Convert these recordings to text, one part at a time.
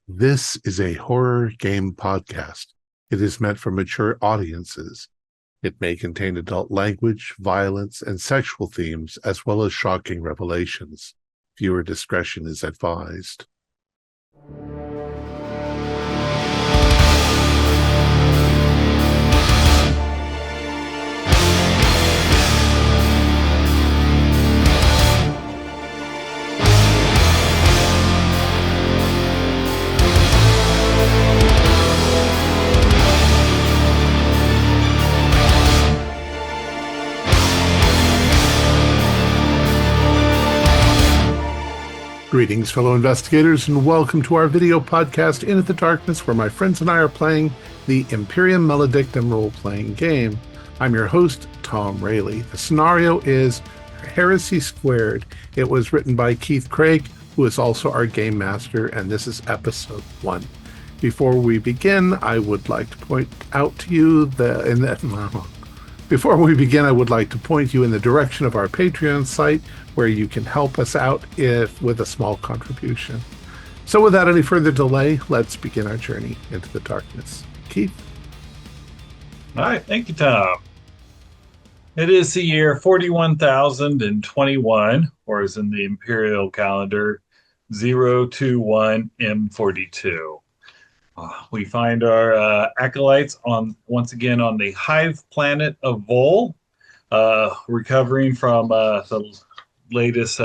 This is a horror game podcast. It is meant for mature audiences. It may contain adult language, violence, and sexual themes, as well as shocking revelations. Viewer discretion is advised. Greetings, fellow investigators, and welcome to our video podcast, Into the Darkness, where my friends and I are playing the Imperium Maledictum role-playing game. I'm your host, Thom Raley. The scenario is Heresy Squared. It was written by Keith Craig, who is also our game master, and this is episode 1. Before we begin, I would like to point out to you Before we begin, I would like to point you in the direction of our Patreon site, where you can help us out with a small contribution. So without any further delay, let's begin our journey into the darkness. Keith? All right, thank you, Thom. It is the year 41,021, or as in the Imperial calendar, 021M42. We find our acolytes once again on the hive planet of Vol, recovering from the latest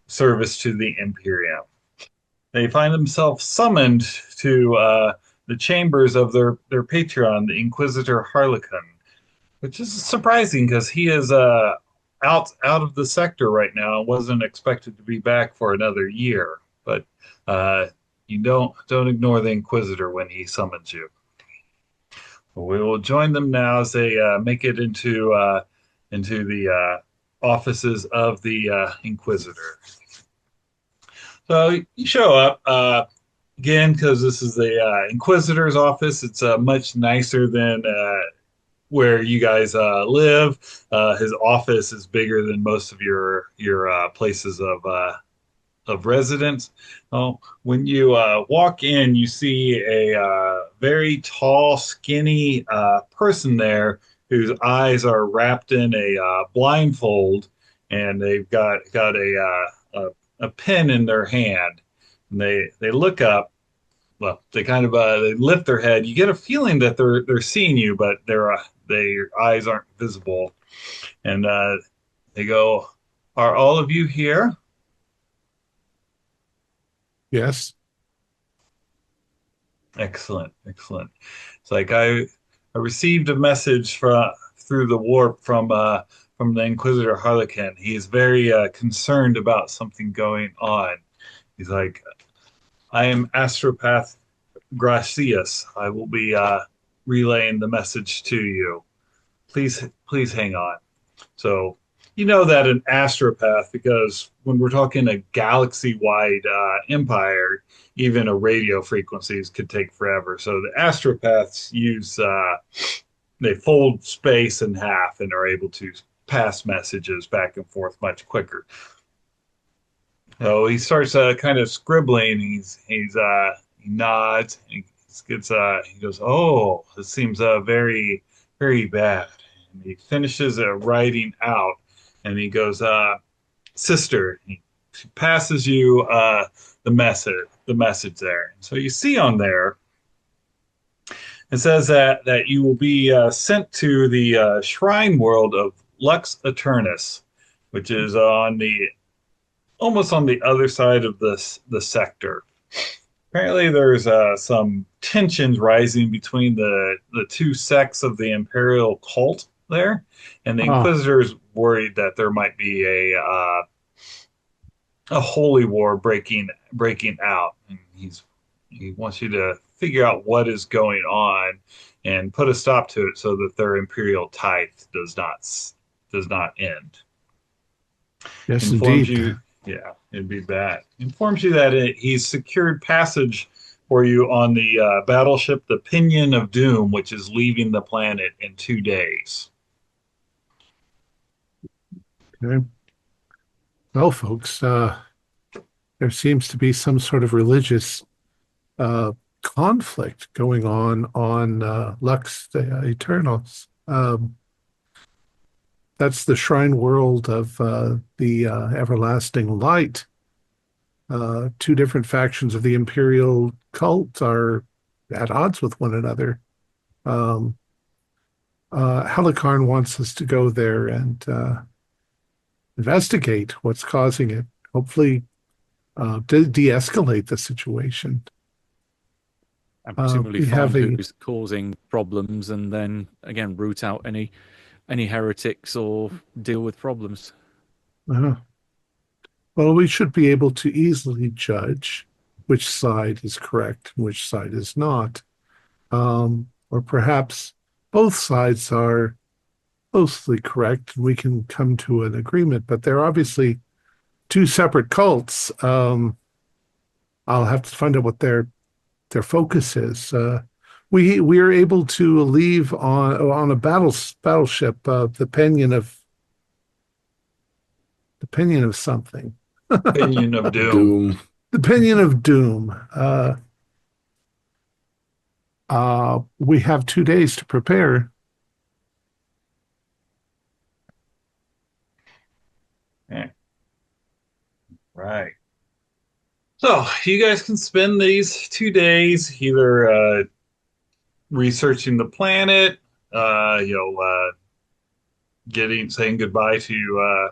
service to the Imperium. They find themselves summoned to the chambers of their patron, the Inquisitor Harlequin, which is surprising because he is out of the sector right now and wasn't expected to be back for another year. But you don't ignore the Inquisitor when he summons you. We will join them now as they make it into the offices of the Inquisitor. So you show up again because this is the Inquisitor's office. It's much nicer than where you guys live. His office is bigger than most of your places of residence. Oh, when you walk in, you see a very tall, skinny person there whose eyes are wrapped in a blindfold, and they've got a pen in their hand. And they look up. Well, they kind of they lift their head. You get a feeling that they're seeing you, but their eyes aren't visible. And they go, "Are all of you here?" Yes. Excellent. It's like I received a message through the warp from the Inquisitor Harlequin. He is very concerned about something going on. He's like, "I am Astropath Gracias. I will be relaying the message to you. Please hang on." So you know that an astropath, because when we're talking a galaxy-wide empire, even a radio frequencies could take forever. So the astropaths they fold space in half and are able to pass messages back and forth much quicker. So he starts kind of scribbling. He nods. He goes, "Oh, this seems very, very bad." And he finishes writing out, and he goes, "Sister," he passes you the message there. So you see on there, it says that you will be sent to the shrine world of Lux Eternis, which is almost on the other side of the sector. Apparently, there's some tensions rising between the two sects of the Imperial cult there, and the Inquisitor's worried that there might be a holy war breaking out, and he wants you to figure out what is going on and put a stop to it so that their imperial tithe does not end. Yes, Informs indeed. you, yeah, it'd be bad. Informs you that he's secured passage for you on the battleship, the Pinion of Doom, which is leaving the planet in 2 days. Okay. Well, folks, there seems to be some sort of religious uh, conflict going on Lux Eternis. That's the shrine world of the everlasting light. Two different factions of the imperial cult are at odds with one another. Um, Helicarn wants us to go there and investigate what's causing it. Hopefully, de-escalate the situation. And presumably We have find a who's causing problems, and then again root out any heretics or deal with problems. uh, well, we should be able to easily judge which side is correct and which side is not. Or perhaps both sides are mostly correct and we can come to an agreement, but they're obviously two separate cults. I'll have to find out what their focus is. We are able to leave on a battleship the pinion of something, Opinion of doom. Doom. the pinion of doom. We have 2 days to prepare. Yeah. Right. So you guys can spend these 2 days either researching the planet, getting saying goodbye to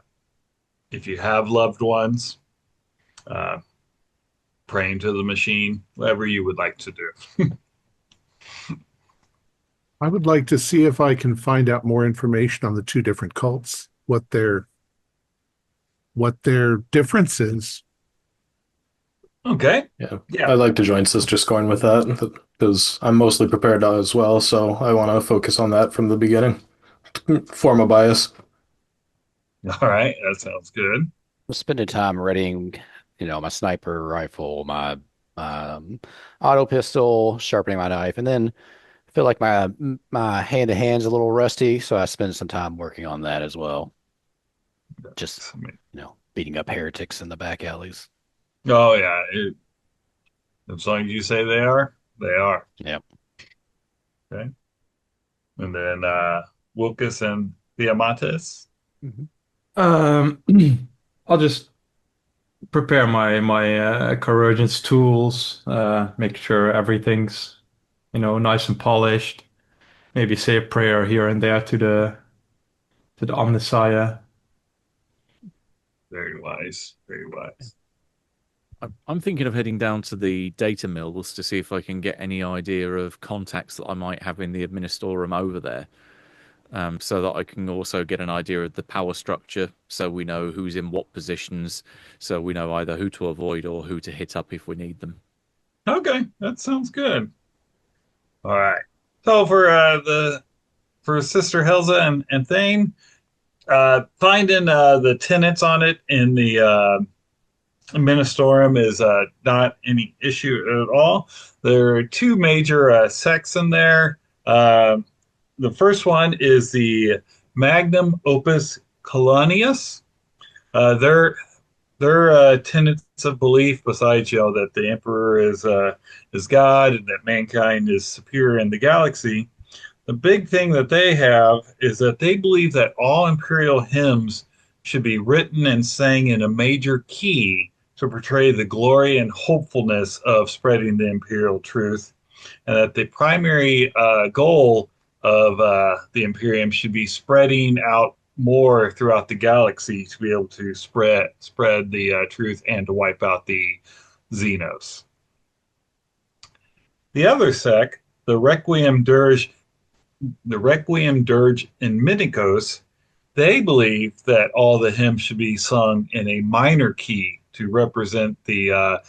if you have loved ones, uh, praying to the machine, whatever you would like to do. I would like to see if I can find out more information on the two different cults, what their difference is. Okay. Yeah. Yeah. I'd like to join Sister Scorn with that because I'm mostly prepared as well, so I want to focus on that from the beginning. Form a bias. All right. That sounds good. I'm spending time readying, my sniper rifle, my auto pistol, sharpening my knife, and then I feel like my hand to hand's a little rusty, so I spend some time working on that as well. Just, I mean, beating up heretics in the back alleys. oh yeah. As long as you say they are, they are. Yep. Okay. And then Wilkes and Diamantis. Mhm. Um, I'll just prepare my corrosions tools, make sure everything's, nice and polished. Maybe say a prayer here and there to the Omnissiah. Very wise. Very wise. I'm thinking of heading down to the data mills to see if I can get any idea of contacts that I might have in the administorum over there, so that I can also get an idea of the power structure, so we know who's in what positions, so we know either who to avoid or who to hit up if we need them. Okay, that sounds good. All right. So for Sister Helza and Thane, finding the tenets on it in the Ministorum is not any issue at all. There are two major sects in there. The first one is the Magnum Opus Colonius. Their tenets of belief, besides that the Emperor is God and that mankind is superior in the galaxy, the big thing that they have is that they believe that all imperial hymns should be written and sang in a major key to portray the glory and hopefulness of spreading the imperial truth, and that the primary goal of the Imperium should be spreading out more throughout the galaxy to be able to spread the truth and to wipe out the Xenos. The other sect, the Requiem Dirge in Minikos, they believe that all the hymns should be sung in a minor key to represent the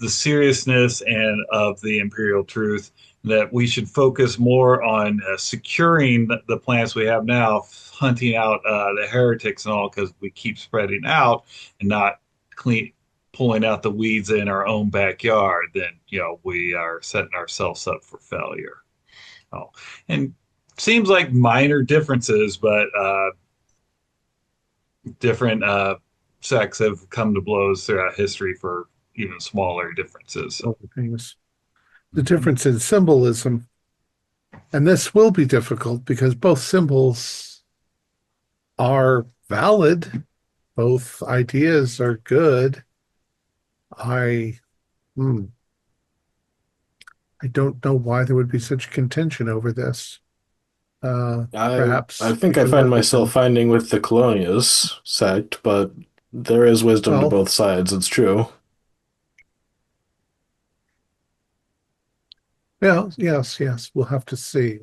seriousness and of the imperial truth. That we should focus more on securing the plants we have now, hunting out the heretics and all, because we keep spreading out and not pulling out the weeds in our own backyard. Then we are setting ourselves up for failure. Oh, and seems like minor differences, but different sects have come to blows throughout history for even smaller differences. Other things. The difference in symbolism, and this will be difficult because both symbols are valid, both ideas are good. I hmm, I don't know why there would be such contention over this. I Perhaps we think I can find work myself within. finding with the Colonius sect, but there is wisdom to Well, both sides. It's true. yeah, yes. We'll have to see.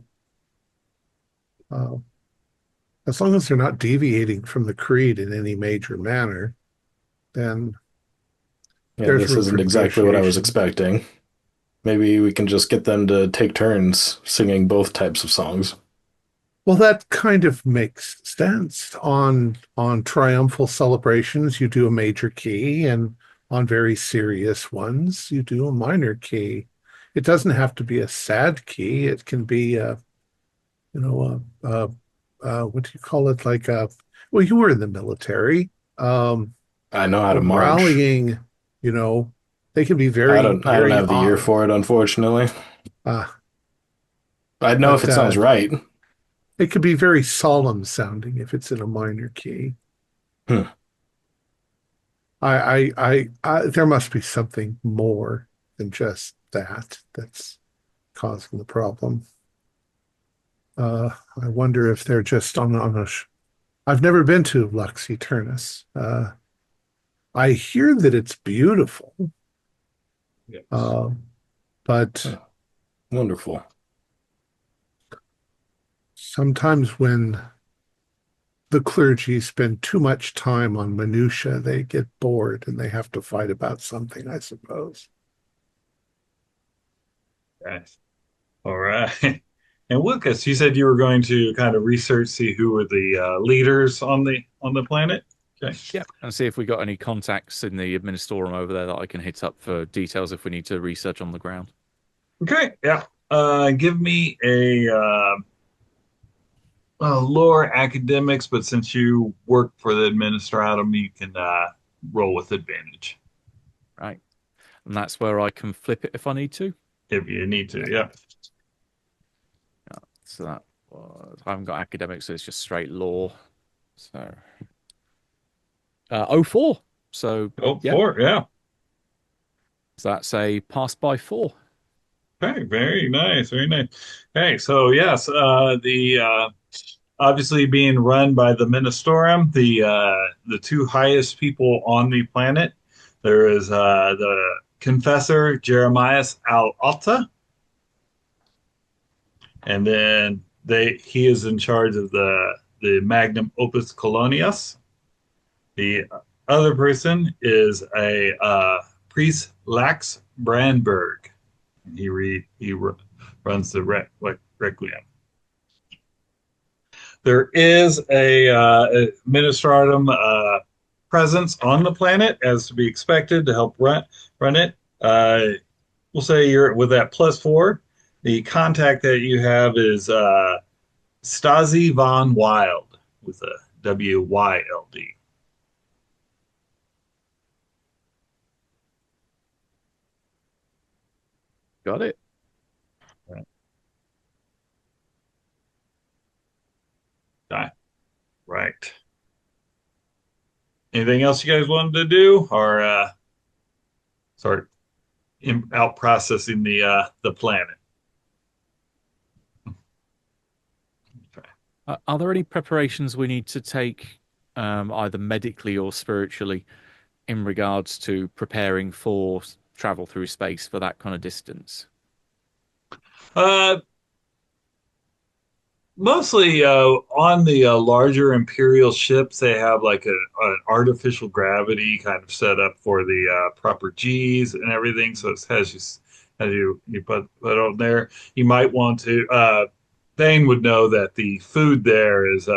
Uh, as long as they're not deviating from the creed in any major manner, then Yeah, there's this room for isn't exactly what I was negotiation. expecting. Maybe we can just get them to take turns singing both types of songs. Well, that kind of makes sense. On triumphal celebrations, you do a major key, and on very serious ones, you do a minor key. It doesn't have to be a sad key. It can be you know, what do you call it? Like well, you were in the military. I know how A to march. rallying, you know, they can be very, I don't very have the ear for it, unfortunately. uh, I'd know if but it sounds right. it could be very solemn sounding if it's in a minor key. Hmm. There must be something more than just that that's causing the problem. I wonder if they're just on a. I've never been to Lux Eternis. I hear that it's beautiful, Yes. uh, but Huh. Wonderful. sometimes when the clergy spend too much time on minutia, they get bored and they have to fight about something, I suppose. Yes. All right. And Lucas, you said you were going to kind of research, see who were the leaders on the planet. Okay. Yeah, and see if we got any contacts in the Administorum over there that I can hit up for details if we need to research on the ground. Okay. Yeah. Give me lore academics, but since you work for the Administratum, you can roll with advantage Right. And that's where I can flip it if I need to. if you need to. Yeah. Yeah, so that I haven't got academics, so it's just straight law. So 04. So Oh, yeah, four. Yeah. so that's a pass by 4. Okay. Very nice. Very nice. Okay. So yes, the obviously being run by the Ministorum, the two highest people on the planet. There is the confessor Jeremias Al Alta, and then he is in charge of the Magnum Opus Colonius. The other person is a priest Lax Brandberg. Runs the Requiem. There is a Ministratum presence on the planet, as to be expected, to help run it. We'll say you're with that +4. The contact that you have is Stasi von Wild with a WYLD. Got it. Right. Right. Anything else you guys wanted to do, or start out processing the planet? Okay. Are there any preparations we need to take, either medically or spiritually, in regards to preparing for travel through space for that kind of distance? Uh, Mostly on the larger Imperial ships, they have like an artificial gravity kind of set up for the proper G's and everything. So it has you put on there. You might want to. Thane would know that the food there is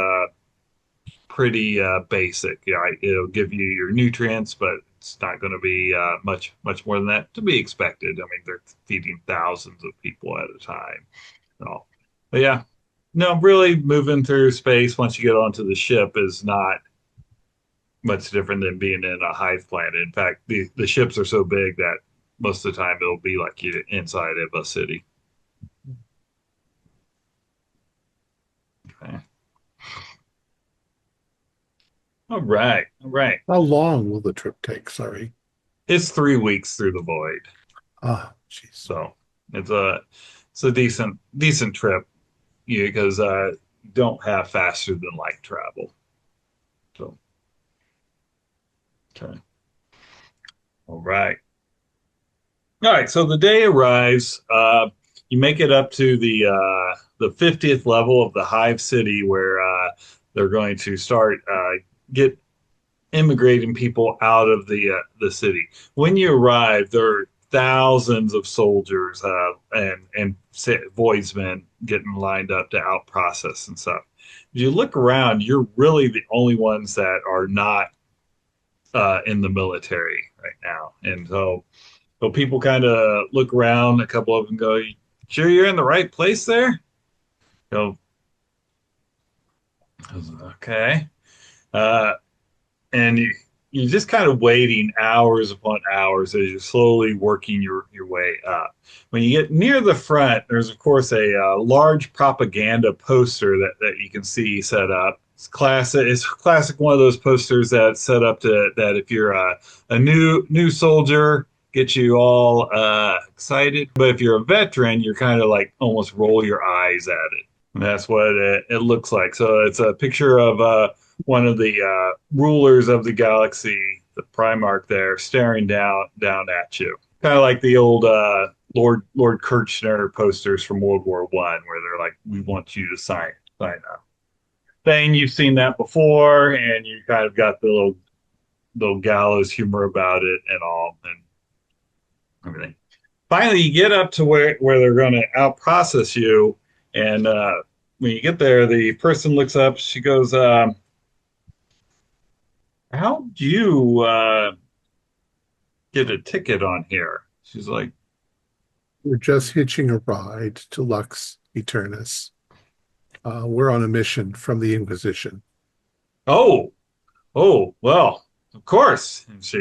pretty basic. Yeah, it'll give you your nutrients, but it's not going to be much more than that to be expected. I mean, they're feeding thousands of people at a time. So, but yeah, no, really moving through space once you get onto the ship is not much different than being in a hive planet. In fact, the ships are so big that most of the time it'll be like you're inside of a city. Okay. All right. All right. How long will the trip take? Sorry. It's 3 weeks through the void. Ah, jeez. So it's a decent trip, because don't have faster than light travel. So okay. All right. All right, so the day arrives. You make it up to the 50th level of the Hive City, where they're going to start get immigrating people out of the city. When you arrive, there are thousands of soldiers and voidsmen getting lined up to out process and stuff. If you look around, you're really the only ones that are not in the military right now, and so people kind of look around. A couple of them go, "Sure, you're in the right place there." Go, okay. And you're just kind of waiting hours upon hours as you're slowly working your way up. When you get near the front, there's of course a large propaganda poster that you can see set up. It's classic. It's classic. One of those posters that's set up that if you're a new soldier, get you all excited. But if you're a veteran, you're kind of like almost roll your eyes at it. And that's what it looks like. So it's a picture of one of the rulers of the galaxy, the Primarch there, staring down at you. Kind of like the old Lord Kirchner posters from World War One, where they're like, "We want you to sign up." Thing you've seen that before, and you kind of got the little gallows humor about it and all, and everything. Finally, you get up to where they're going to out process you, and when you get there, the person looks up. She goes, "How'd you get a ticket on here?" She's like, We're just hitching a ride to Lux Eternis. We're on a mission from the Inquisition. "Oh, well, of course." And she,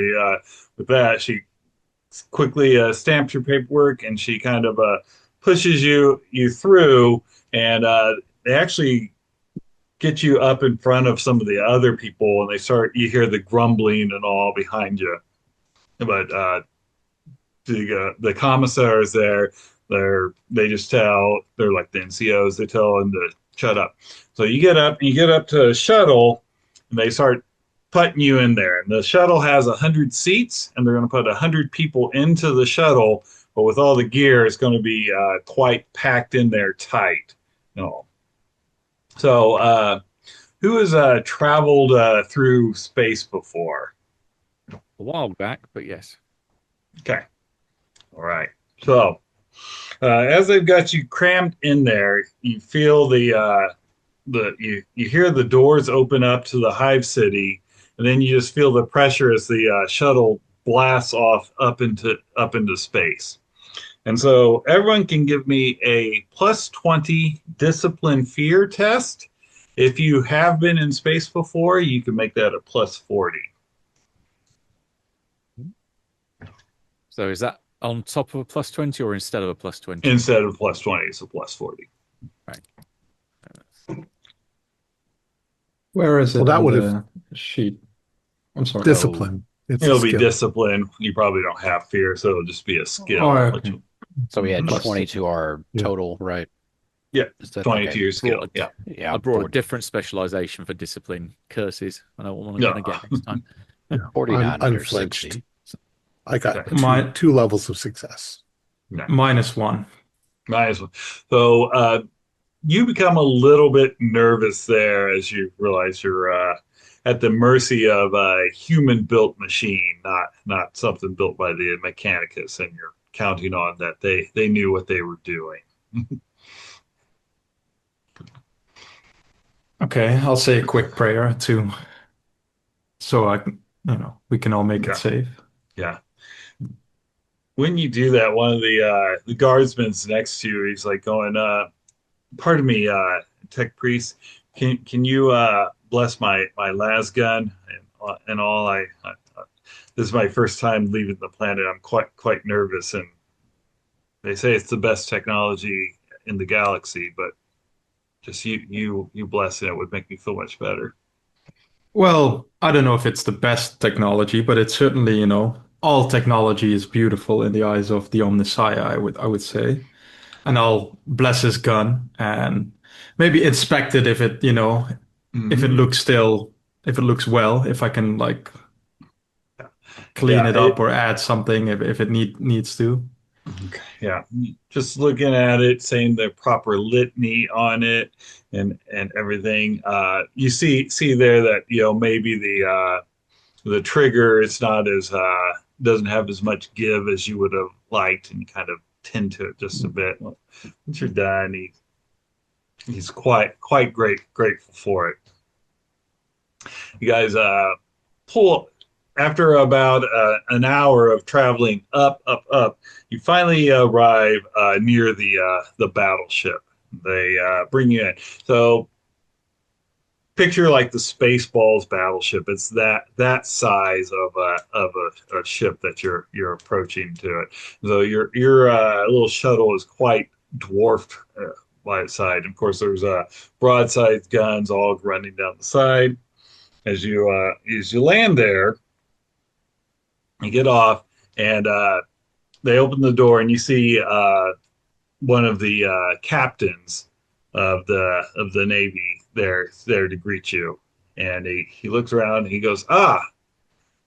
with that, she quickly stamps your paperwork, and she kind of pushes you through, and they actually get you up in front of some of the other people, and you hear the grumbling and all behind you. But the commissaires there, they just tell, they're like the NCOs, they tell them to shut up. So you get up to a shuttle, and they start putting you in there. And the shuttle has 100 seats, and they're going to put 100 people into the shuttle, but with all the gear, it's going to be quite packed in there tight. No. So, who has traveled through space before? A while back, but yes. Okay. All right. So, as they've got you crammed in there, you feel you hear the doors open up to the Hive City, and then you just feel the pressure as the shuttle blasts off up into space. And so everyone can give me a +20 discipline fear test. If you have been in space before, you can make that a +40. So is that on top of a +20 or instead of a +20? Instead of +20, it's a +40. Right. Where is it Well, that on would the sheet? I'm sorry. Discipline. It's a It'll be skill. discipline. You probably don't have fear, so it'll just be a skill. Oh, okay. So we had Plus 20 to our Yeah. total, right? Yeah, Is that 20 okay? to your skill. Yeah. Yeah, I brought a 40, different specialization for discipline. Curses. I know what I'm Yeah. going to get next time. Yeah. 49 I'm under unflinched. 60. I got Okay. two levels of success. -1. Nice one. So you become a little bit nervous there as you realize you're at the mercy of a human-built machine, not something built by the Mechanicus, and you're counting on that they knew what they were doing. Okay, I'll say a quick prayer too, so we can all make Yeah. it safe. Yeah. When you do that, one of the guardsmen's next to you, he's like going, "Pardon me, tech priest, can you bless my las gun?" And and all. This is my first time leaving the planet. I'm quite nervous, and they say it's the best technology in the galaxy, but just you blessing it would make me feel much better. Well, I don't know if it's the best technology, but it's certainly, all technology is beautiful in the eyes of the Omnissiah, I would say. And I'll bless his gun and maybe inspect it if it Hmm. looks if it looks well, if I can like clean Yeah, it up or add something if it needs to. yeah. Just looking at it, saying the proper litany on it, and everything. You see there that maybe the trigger is not as doesn't have as much give as you would have liked, and kind of tend to it just a bit. Once you're done, he's quite grateful for it. You guys pull after about an hour of traveling up. You finally arrive near the battleship. They bring you in. So picture like the Spaceballs battleship. It's that size of a ship that you're approaching to it. So your little shuttle is quite dwarfed by its side. And of course, there's broadside guns all running down the side. As you land there, you get off, and they open the door, and you see one of the captains of the Navy there to greet you. And he looks around and he goes, "Ah,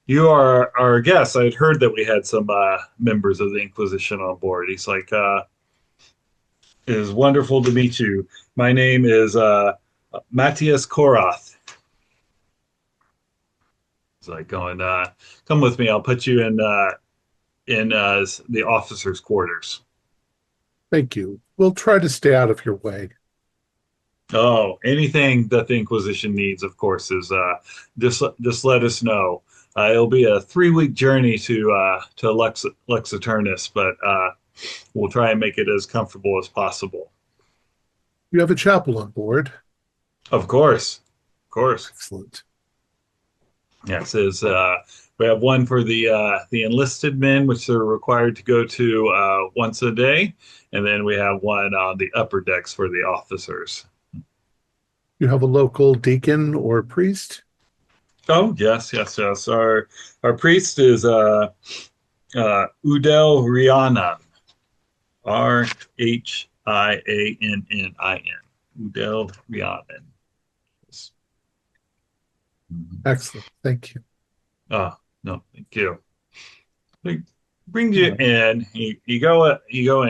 you are our guests. I had heard that we had some members of the Inquisition on board." He's like, "It is wonderful to meet you. My name is Matthias Korath." He's like, "Going, come with me. I'll put you in the officers' quarters." Thank you. We'll try to stay out of your way. Oh, anything that the Inquisition needs, of course, is just let us know. It'll be a 3-week journey to Lux Eternis, but we'll try and make it as comfortable as possible. You have a chapel on board. Of course, of course. Excellent. Yeah, it says we have one for the enlisted men, which they're required to go to once a day, and then we have one on the upper decks for the officers. You have a local deacon or priest? Oh, yes, yes, yes. Our priest is Udel Rhiannon, Rhiannin. Udel Rhiannon. Yes. Mhm. Excellent. Thank you. Oh, no, thank you. He brings you in. You go in,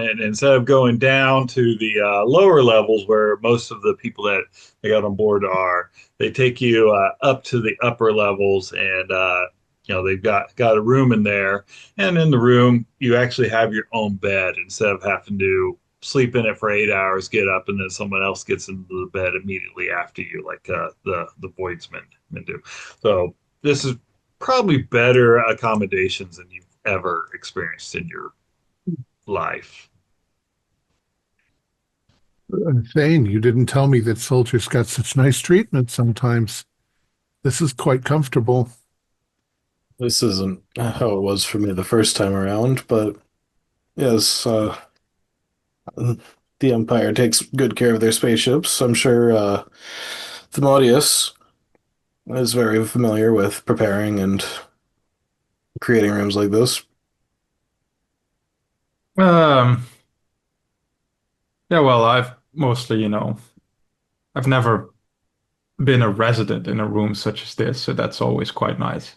and instead of going down to the lower levels where most of the people that they got on board are. They take you up to the upper levels, and they've got a room in there. And in the room, you actually have your own bed instead of having to sleep in it for 8 hours, get up, and then someone else gets into the bed immediately after you, like the voidsmen do. So this is probably better accommodations than you've ever experienced in your life. Thane, you didn't tell me that soldiers got such nice treatment sometimes. This is quite comfortable. This isn't how it was for me the first time around, but yes, the Empire takes good care of their spaceships. I'm sure Themodius is very familiar with preparing and creating rooms like this. Um, yeah, well, I've mostly, I've never been a resident in a room such as this, so that's always quite nice.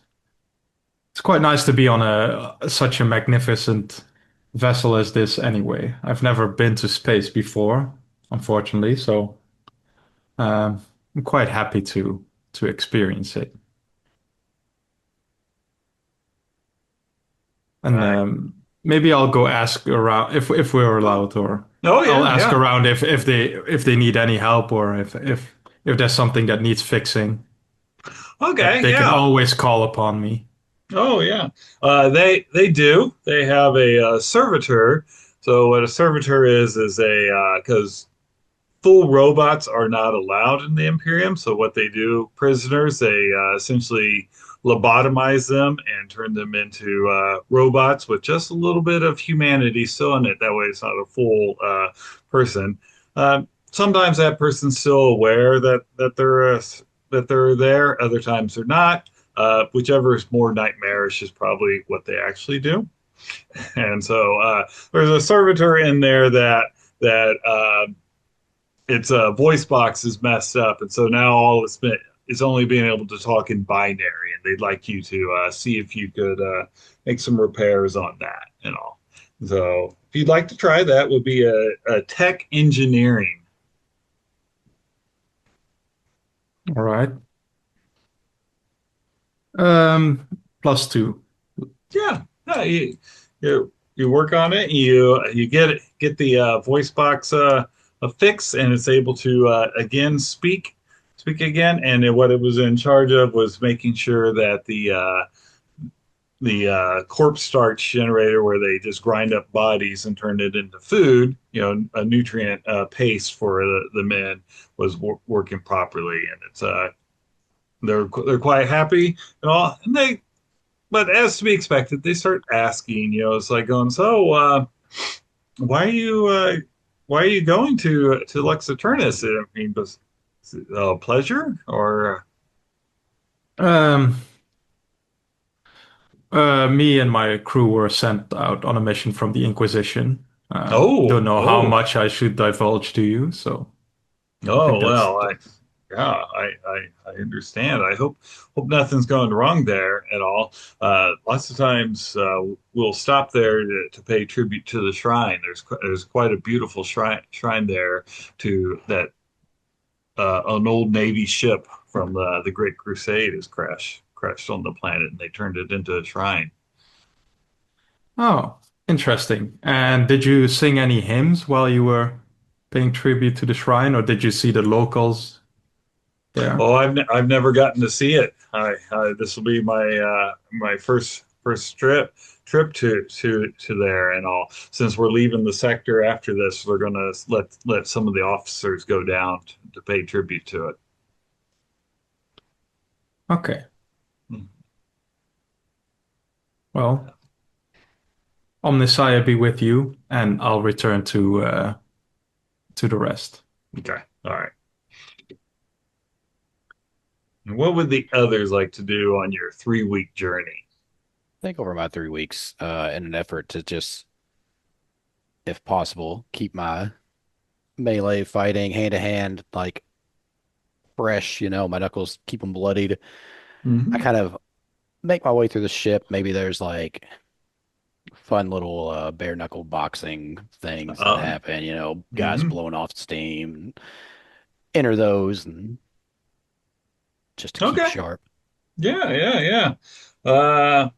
It's quite nice to be on such a magnificent vessel as this anyway. I've never been to space before, unfortunately, so I'm quite happy to experience it. And Right. maybe I'll go ask around if we're allowed, or Oh I'll yeah, ask yeah. around if they need any help, or if there's something that needs fixing, that Okay, they can yeah. always call upon me. Oh yeah, they do. They have a servitor. So what a servitor is a because full robots are not allowed in the Imperium. So what they do, prisoners, they essentially lobotomize them and turn them into robots with just a little bit of humanity still in it. That way, it's not a full person. Sometimes that person's still aware that they're there. Other times they're not. Whichever is more nightmarish is probably what they actually do. And so there's a servitor in there that its voice box is messed up, and so now all it's only being able to talk in binary, and they'd like you to see if you could make some repairs on that and all. So if you'd like to try that, would be a tech engineering. All right. +2. Yeah, no, you work on it. You get the voice box a fix, and it's able to again speak again. And what it was in charge of was making sure that the corpse starch generator, where they just grind up bodies and turn it into food, a nutrient paste for the men, was working properly, and it's they're quite happy and all, and they. But as to be expected, they start asking, it's like going, so why are you going to Lux Eternis? I mean, was it a pleasure or? Um, Me and my crew were sent out on a mission from the Inquisition. Don't know how Oh, much I should divulge to you, so I think oh that's well, yeah, I understand. I hope nothing's going wrong there at all. Lots of times we'll stop there to pay tribute to the shrine. There's quite a beautiful shrine there to that an old Navy ship from the Great Crusade has crashed on the planet, and they turned it into a shrine. Oh, interesting. And did you sing any hymns while you were paying tribute to the shrine, or did you see the locals there? Oh, I've never gotten to see it. This will be my first trip to there and all. Since we're leaving the sector after this, we're gonna let some of the officers go down to pay tribute to it. Okay. Hmm. Well, Omnissiah be with you, and I'll return to the rest. Okay, all right. And what would the others like to do on your 3 week journey? I think over my 3 weeks, in an effort to just, if possible, keep my melee fighting hand to hand like fresh, my knuckles keep them bloodied. I Hmm. kind of make my way through the ship. Maybe there's like fun little bare knuckle boxing things that Um, happen, guys hmm. blowing off steam, enter those and just to keep Okay. sharp. Yeah. Of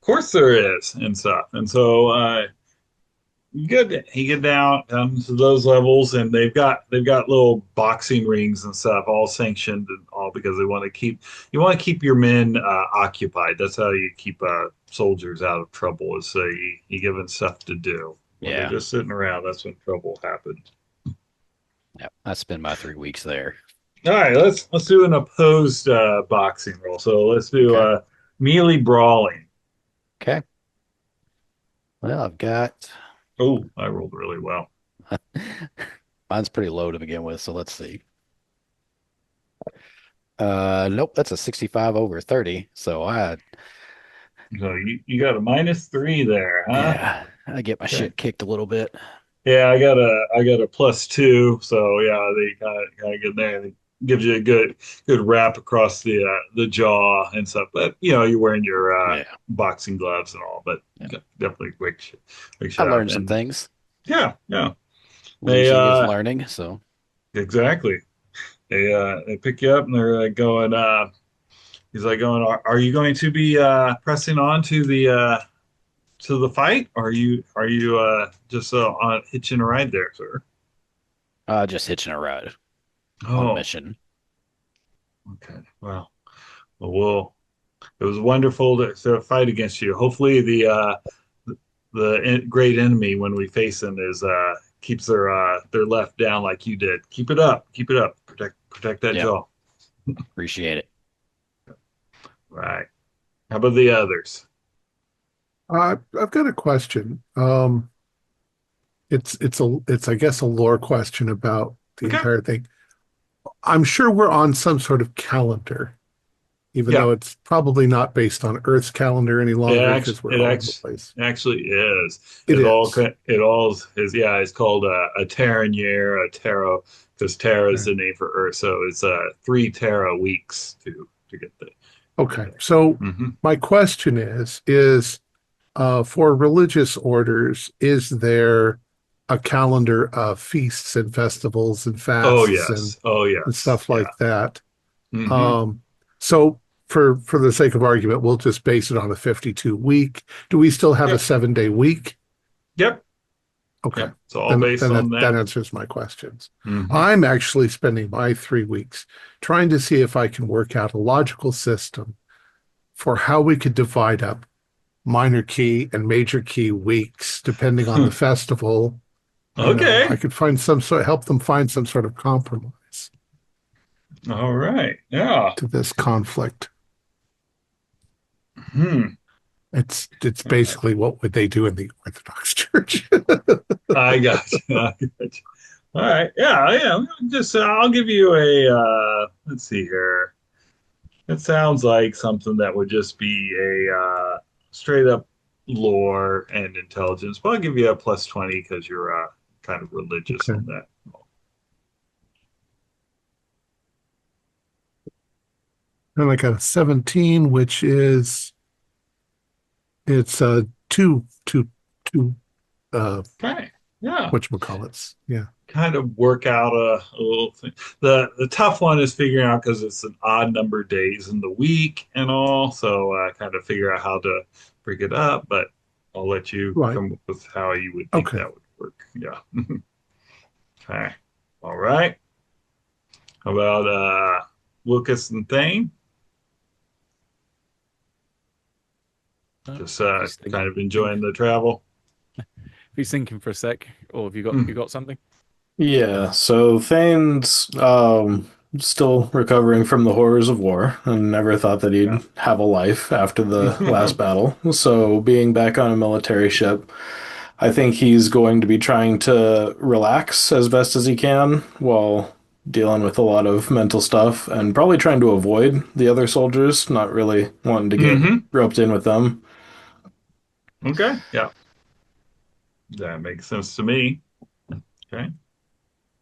course there is and stuff. And so you get down to those levels, and they've got little boxing rings and stuff, all sanctioned and all, because they want to keep your men occupied. That's how you keep soldiers out of trouble, is you give them stuff to do. When they're Yeah. just sitting around, that's when trouble happens. Yeah. I spend my 3 weeks there. All right, let's do an opposed boxing roll. So let's do Okay. melee brawling. Okay. Well, I've got Oh, I rolled really well. mine's pretty low to begin with, so let's see. Nope, that's a 65 over 30. So So you got a -3 there, huh? yeah, I get my Okay. shit kicked a little bit. Yeah, I got a +2. So yeah, they kind of get there. It gives you a good wrap across the jaw and stuff. But you're wearing your Yeah. boxing gloves and all. But Yeah. definitely quick I shot. learned some And things. yeah, they Losing is learning, so exactly. They pick you up, and they're going. He's like going. Are you going to be pressing on to the fight? Or are you just on hitching a ride there, sir? just hitching a ride on a Oh, mission. okay. Well, it was wonderful to fight against you. Hopefully, the great enemy, when we face them, is keeps their left down like you did. Keep it up. Keep it up. Protect that Yep, jaw. appreciate it. Right. How about the others? I've got a question. It's I guess a lore question about the Okay. entire thing. I'm sure we're on some sort of calendar, even Yeah. though it's probably not based on Earth's calendar any It longer actually, because we're it all over the actually, place. actually is. It is. It all is. Yeah, it's called a Terran year, a Terra, because Terra is Okay. the name for Earth. So it's 3 Terra weeks to get the Okay. So hmm my question is for religious orders, is there a calendar of feasts and festivals and Oh fasts yes. Oh and yes. stuff Yeah. like that? hmm Um, so for the sake of argument, we'll just base it on a 52 week. Do we still have a Yep. 7-day week? Yep. Okay. Yep. It's all Then based then on that that. answers my questions. hmm I'm actually spending my 3 weeks trying to see if I can work out a logical system for how we could divide up minor key and major key weeks depending on the festival. I Okay. could find some sort help them find some sort of compromise All right. Yeah. to this conflict. Hmm. It's basically what would they do in the Orthodox Church. I got you. I got you. All right. Yeah. Yeah. Just I'll give you a. Let's see here. It sounds like something that would just be a straight up lore and intelligence. But I'll give you a plus 20 because you're kind of religious Okay. on that. And I got a 17, which is it's two Okay. Yeah. whatchamacallits. Yeah. Kind of work out a little thing. The tough one is figuring out because it's an odd number of days in the week and all. So kind of figure out how to break it up. But I'll let you Right. come up with how you would think Okay. that would work. Yeah. Okay. All right. How about Lucas and Thane? Just If he's kind of think, enjoying the travel. if he's thinking for a sec, or have you Hmm. got something? Yeah, so Thane's still recovering from the horrors of war and never thought that Yeah. he'd have a life after the last battle. So being back on a military ship, I think he's going to be trying to relax as best as he can while dealing with a lot of mental stuff and probably trying to avoid the other soldiers, not really wanting to get hmm roped in with them. Okay. Yeah. That makes sense to me. Okay.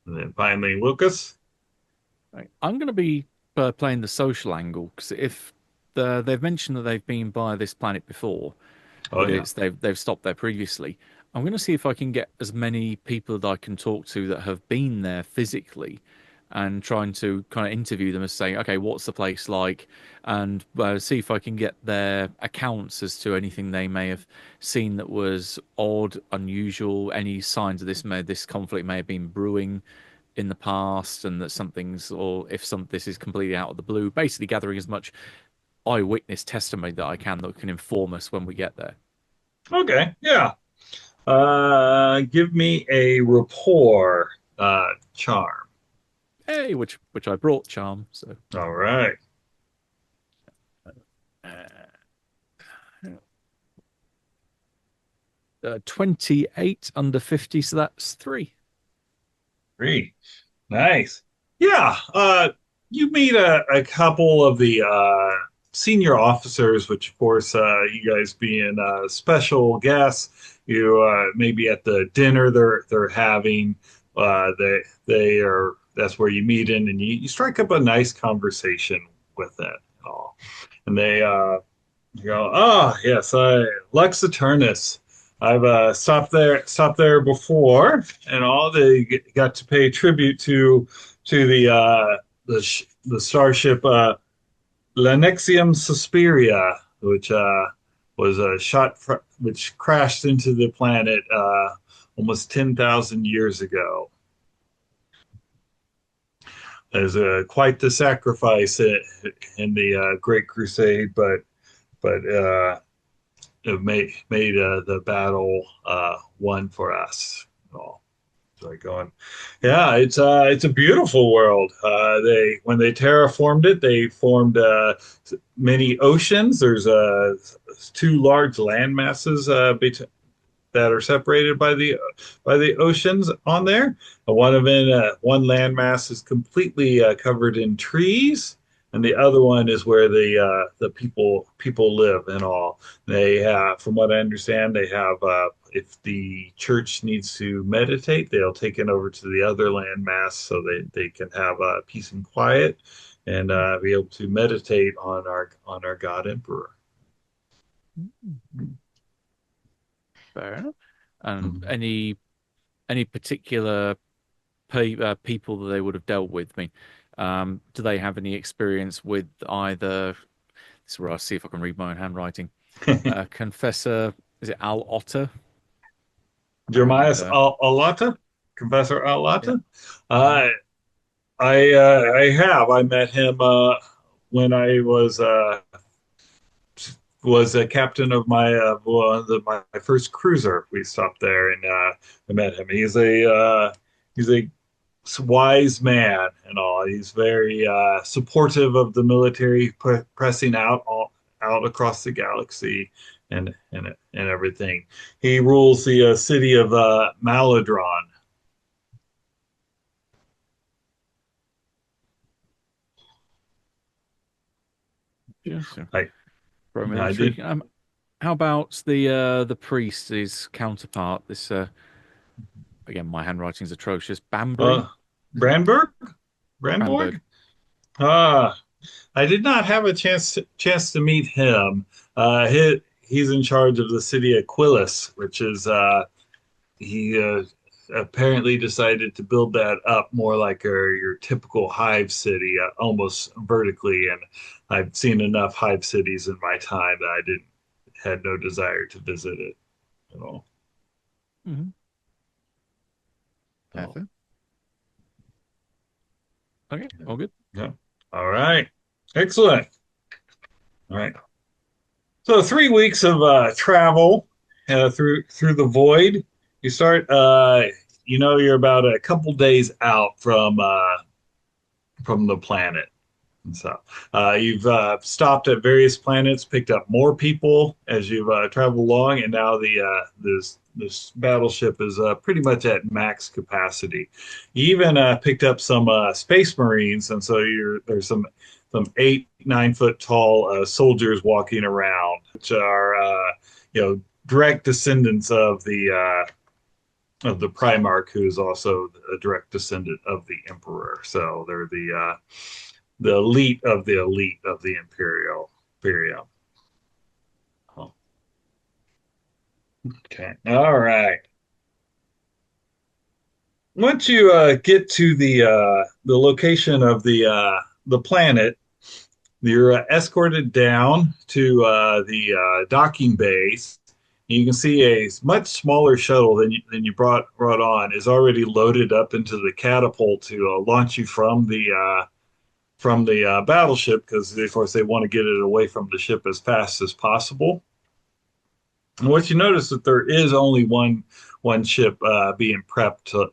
And then finally, Lucas. Right. I'm going to be playing the social angle because if they've mentioned that they've been by this planet before, Oh but yeah. they've stopped there previously. I'm going to see if I can get as many people that I can talk to that have been there physically, and trying to kind of interview them as saying, okay, what's the place like, and see if I can get their accounts as to anything they may have seen that was odd, unusual, any signs of this conflict may have been brewing in the past, and that something's or if some this is completely out of the blue. Basically, gathering as much eyewitness testimony that I can that can inform us when we get there. Okay. Yeah. Give me a rapport charm. Hey, which I brought charm. So All right. uh, 28 under 50, so that's 3. Great. Nice. Yeah. You meet a couple of the senior officers, which of course, you guys being special guests, you maybe at the dinner they're having, they are that's where you meet in, and you strike up a nice conversation with that and all, and they you go, oh yes, I Lux Eternis. I've stopped there before, and all they got to pay tribute to the starship Lenexium Suspiria, which was a which crashed into the planet almost 10,000 years ago. There's quite the sacrifice in the Great Crusade, but it made the battle one for us. All. like going, yeah, it's a beautiful world. When they terraformed it, they formed many oceans. There's two large land masses that are separated by the oceans on there. One landmass is completely covered in trees, and the other one is where the people live and all. They have, from what I understand, they have if the church needs to meditate, they'll take it over to the other landmass so they can have peace and quiet and be able to meditate on our God Emperor. Fair enough. And any particular people that they would have dealt with? I mean, do they have any experience with either? This is where I see if I can read my own handwriting. Confessor, is it Al Otter? Jeremias And, Alata, Confessor Alata. Yeah. I have. I met him when I was a captain of my first cruiser. We stopped there and I met him. He's a wise man and all. He's very supportive of the military pressing out across the galaxy and everything. He rules the city of Maladron. Yes. I Roman I intrigue. did. How about the priest, his counterpart? This again, my handwriting's atrocious. Banbury, Brandberg, Bamberg. Brandborg. Ah, I did not have a chance to meet him. He's in charge of the city of Quillis, which is he apparently decided to build that up more like your typical hive city, almost vertically. And I've seen enough hive cities in my time that I didn't had no desire to visit it at all. Mm-hmm. So, Okay, all good. yeah. All right. Excellent. All right. So 3 weeks of travel through the void. You start. You're about a couple days out from the planet. And so you've stopped at various planets, picked up more people as you've traveled along, and now this battleship is pretty much at max capacity. You even picked up some space marines, and so there's some 8-9 foot tall soldiers walking around, which are direct descendants of the Primarch, who is also a direct descendant of the Emperor. So they're the elite of the Imperium. Oh. Okay. All right. Once you get to the location of the planet, you're escorted down to the docking base. You can see a much smaller shuttle than you brought on is already loaded up into the catapult to launch you from the battleship, because of course they want to get it away from the ship as fast as possible. And what you notice that there is only one ship being prepped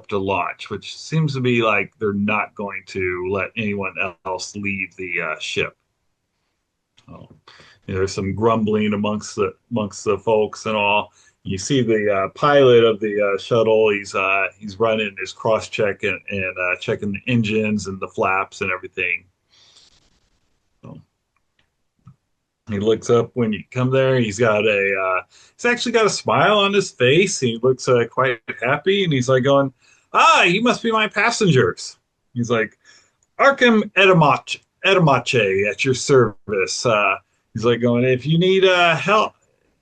to launch, which seems to be like they're not going to let anyone else leave the ship. So, there's some grumbling amongst the folks and all. You see the pilot of the shuttle. He's running his cross check and checking the engines and the flaps and everything. So he looks up when you come there. He's actually got a smile on his face. He looks quite happy, and he's like going, you must be my passengers. He's like, Arkham Edamache at your service. He's like going, if you need help,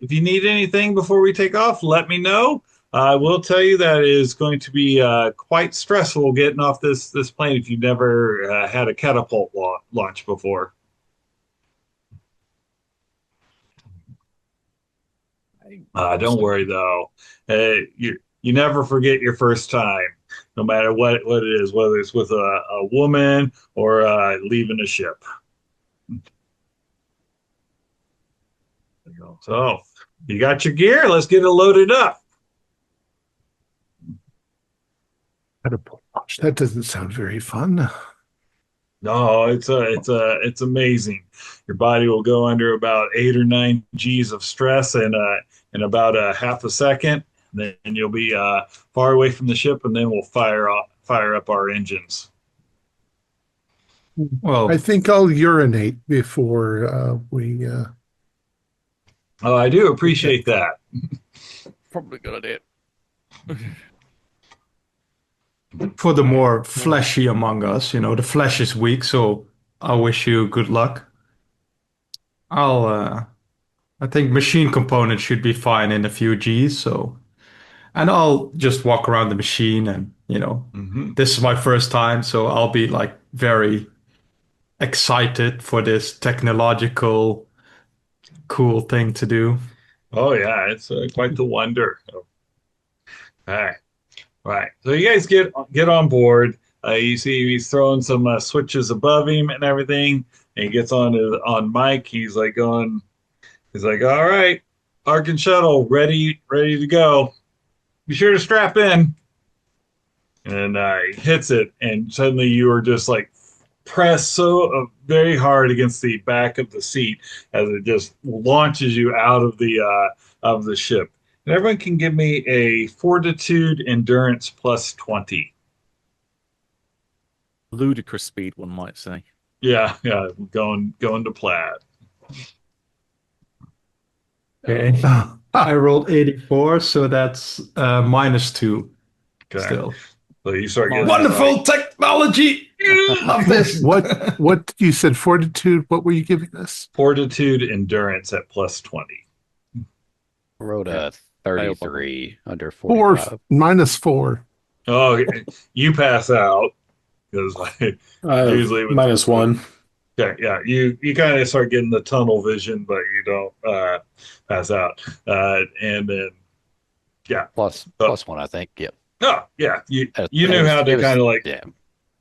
if you need anything before we take off, let me know. I will tell you that it is going to be quite stressful getting off this plane if you've never had a catapult launch before. Don't worry though. You never forget your first time, no matter what it is, whether it's with a woman or leaving a ship. So you got your gear. Let's get it loaded up. Catapult launch. That doesn't sound very fun. No, it's amazing. Your body will go under about 8 or 9 Gs of stress in about a half a second. Then you'll be far away from the ship, and then we'll fire up our engines. I Well, think I'll urinate before we. Oh, I do appreciate that. Probably a good idea. for the more fleshy among us, the flesh is weak, so I wish you good luck. I think machine components should be fine in a few Gs, and I'll just walk around the machine and, Hmm. this is my first time, so I'll be like very excited for this technological cool thing to do. Oh yeah, it's quite the wonder. All right, right. So you guys get on board. You see he's throwing some switches above him and everything. And he gets on Mike. He's like going. He's like, all right, Ark and shuttle ready to go. Be sure to strap in. And he hits it, and suddenly you are just like pressed so very hard against the back of the seat as it just launches you out of the ship. And everyone can give me a fortitude endurance plus 20. Ludicrous speed, one might say. Yeah, yeah, going to plaid. Okay. I rolled 84, so that's -2 Okay. still. So you start getting Wonderful technology! Love this. What you said? Fortitude. What were you giving us? fortitude endurance at plus 20. I wrote a 33 under 4 45. -4. Oh, you pass out because usually with -1. okay, yeah, you kind of start getting the tunnel vision, but you don't pass out. And then yeah, Plus Oh. plus 1, I think. Yep. oh yeah, you It knew was- how it to was- kind of like yeah.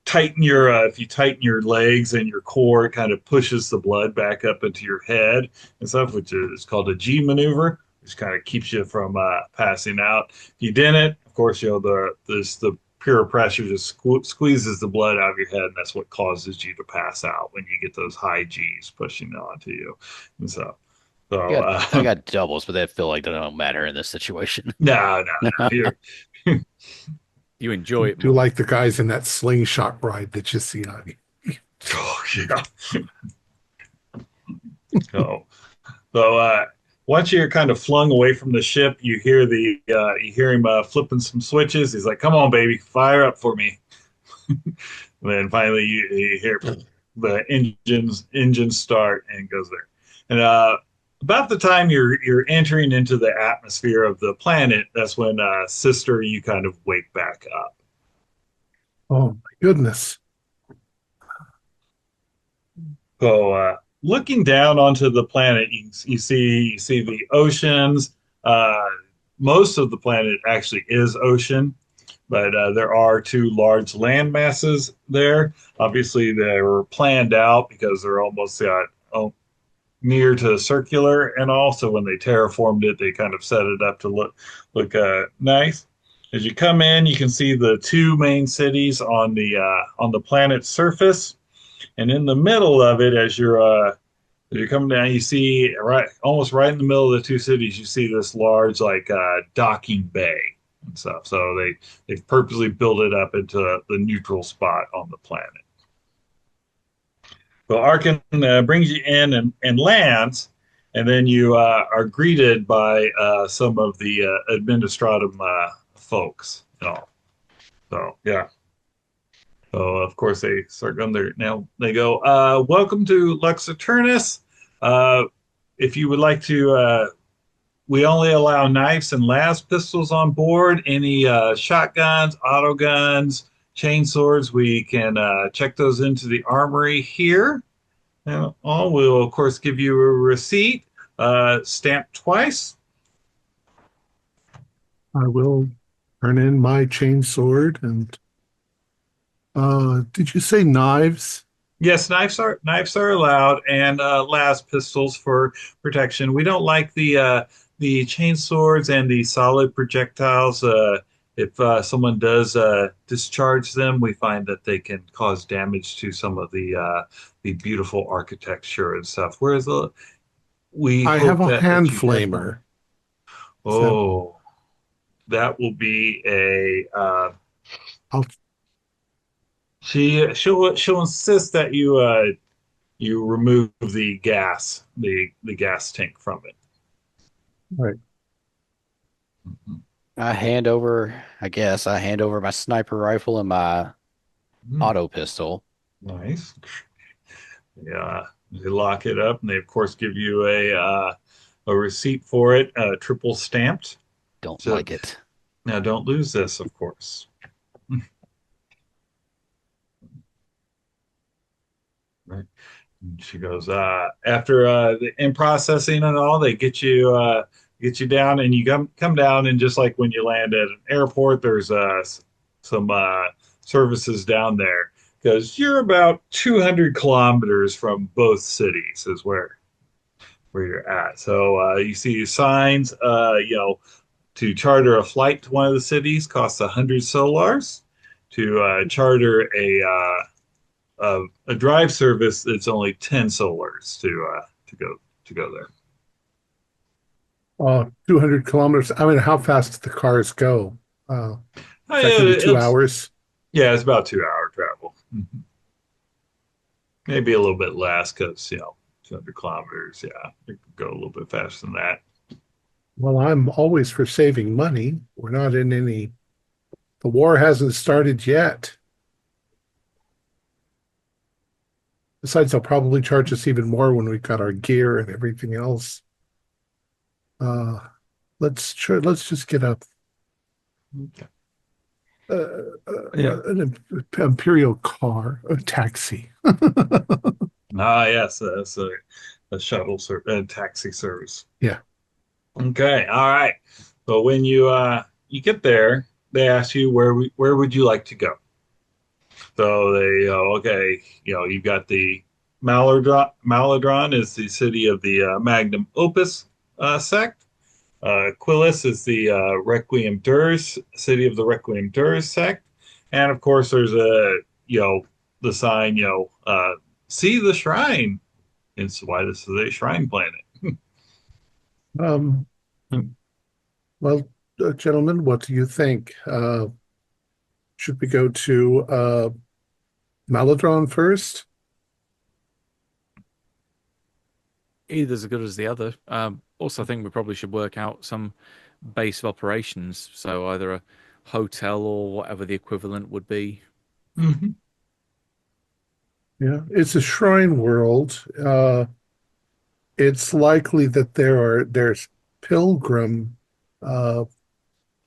tighten your if you tighten your legs and your core, it kind of pushes the blood back up into your head and stuff, which is called a G maneuver, which kind of keeps you from passing out. If you didn't, of course, the pure pressure just squeezes the blood out of your head, and that's what causes you to pass out when you get those high G's pushing onto you and stuff. So I got doubles, but they feel like they don't matter in this situation. no, you're You enjoy it Do more. like the guys in that slingshot ride that you see on you. oh yeah. So once you're kind of flung away from the ship, you hear him flipping some switches. He's like, "Come on, baby, fire up for me." And then finally, you hear the engines start and goes there. And about the time you're entering into the atmosphere of the planet, that's when Sister, you kind of wake back up. Oh my goodness! So looking down onto the planet, you see the oceans. Most of the planet actually is ocean, but there are two large land masses there. Obviously, they were planned out because they're almost near to circular, and also when they terraformed it, they kind of set it up to look nice. As you come in, you can see the two main cities on the planet's surface. And in the middle of it, as you're coming down, you see almost right in the middle of the two cities, you see this large docking bay and stuff. So they've purposely built it up into the neutral spot on the planet. So Arkin brings you in and lands, and then you are greeted by some of the administratum folks. So yeah. So of course they start going there. Now they go, welcome to Lux Eternis. If you would like to, we only allow knives and las pistols on board. Any shotguns, auto guns, chain swords, we can check those into the armory here. And we'll of course give you a receipt, stamped twice. I will turn in my chain sword and. Did you say knives? Yes, knives are allowed, and las pistols for protection. We don't like the chain swords and the solid projectiles if someone does discharge them, we find that they can cause damage to some of the beautiful architecture and stuff. Whereas we I have hope a that hand you have fun. flamer. So Oh, that will be a I'll she'll insist that you remove the gas tank from it. right. I hand over my sniper rifle and my Mhm. auto pistol. Nice. Yeah, they lock it up, and they of course give you a receipt for it, triple stamped. Don't So like it. now don't lose this, of course. Right. And she goes, after in processing and all, they get you down, and you come down, and just like when you land at an airport, there's some services down there because you're about 200 kilometers from both cities, is where you're at. So you see signs, to charter a flight to one of the cities costs 100 solars. To charter a drive service, it's only 10 solars to go there. 200 kilometers. I mean, how fast do the cars go? Is that going to be two It's hours? Yeah, it's about 2 hour travel. Maybe a little bit less because 200 kilometers. Yeah, it could go a little bit faster than that. Well, I'm always for saving money. We're not in any, the war hasn't started yet. Besides, they'll probably charge us even more when we've got our gear and everything else. Uh, let's just get Okay. Yeah. an imperial car, a taxi. Ah, yes, that's a taxi service. Yeah. Okay, all right. So when you get there, they ask you where would you like to go? So they okay, you've got the Maladron is the city of the Magnum Opus sect. Quillis is the Requiem Durs city of the Requiem Durs sect, and of course there's the sign see the shrine. It's why this is a shrine planet. Um, well, gentlemen, what do you think? Should we go to Maladron first? Either's as good as the other. Also, I think we probably should work out some base of operations. So either a hotel or whatever the equivalent would be. Mhm. Yeah, it's a shrine world. It's likely that there's pilgrim uh,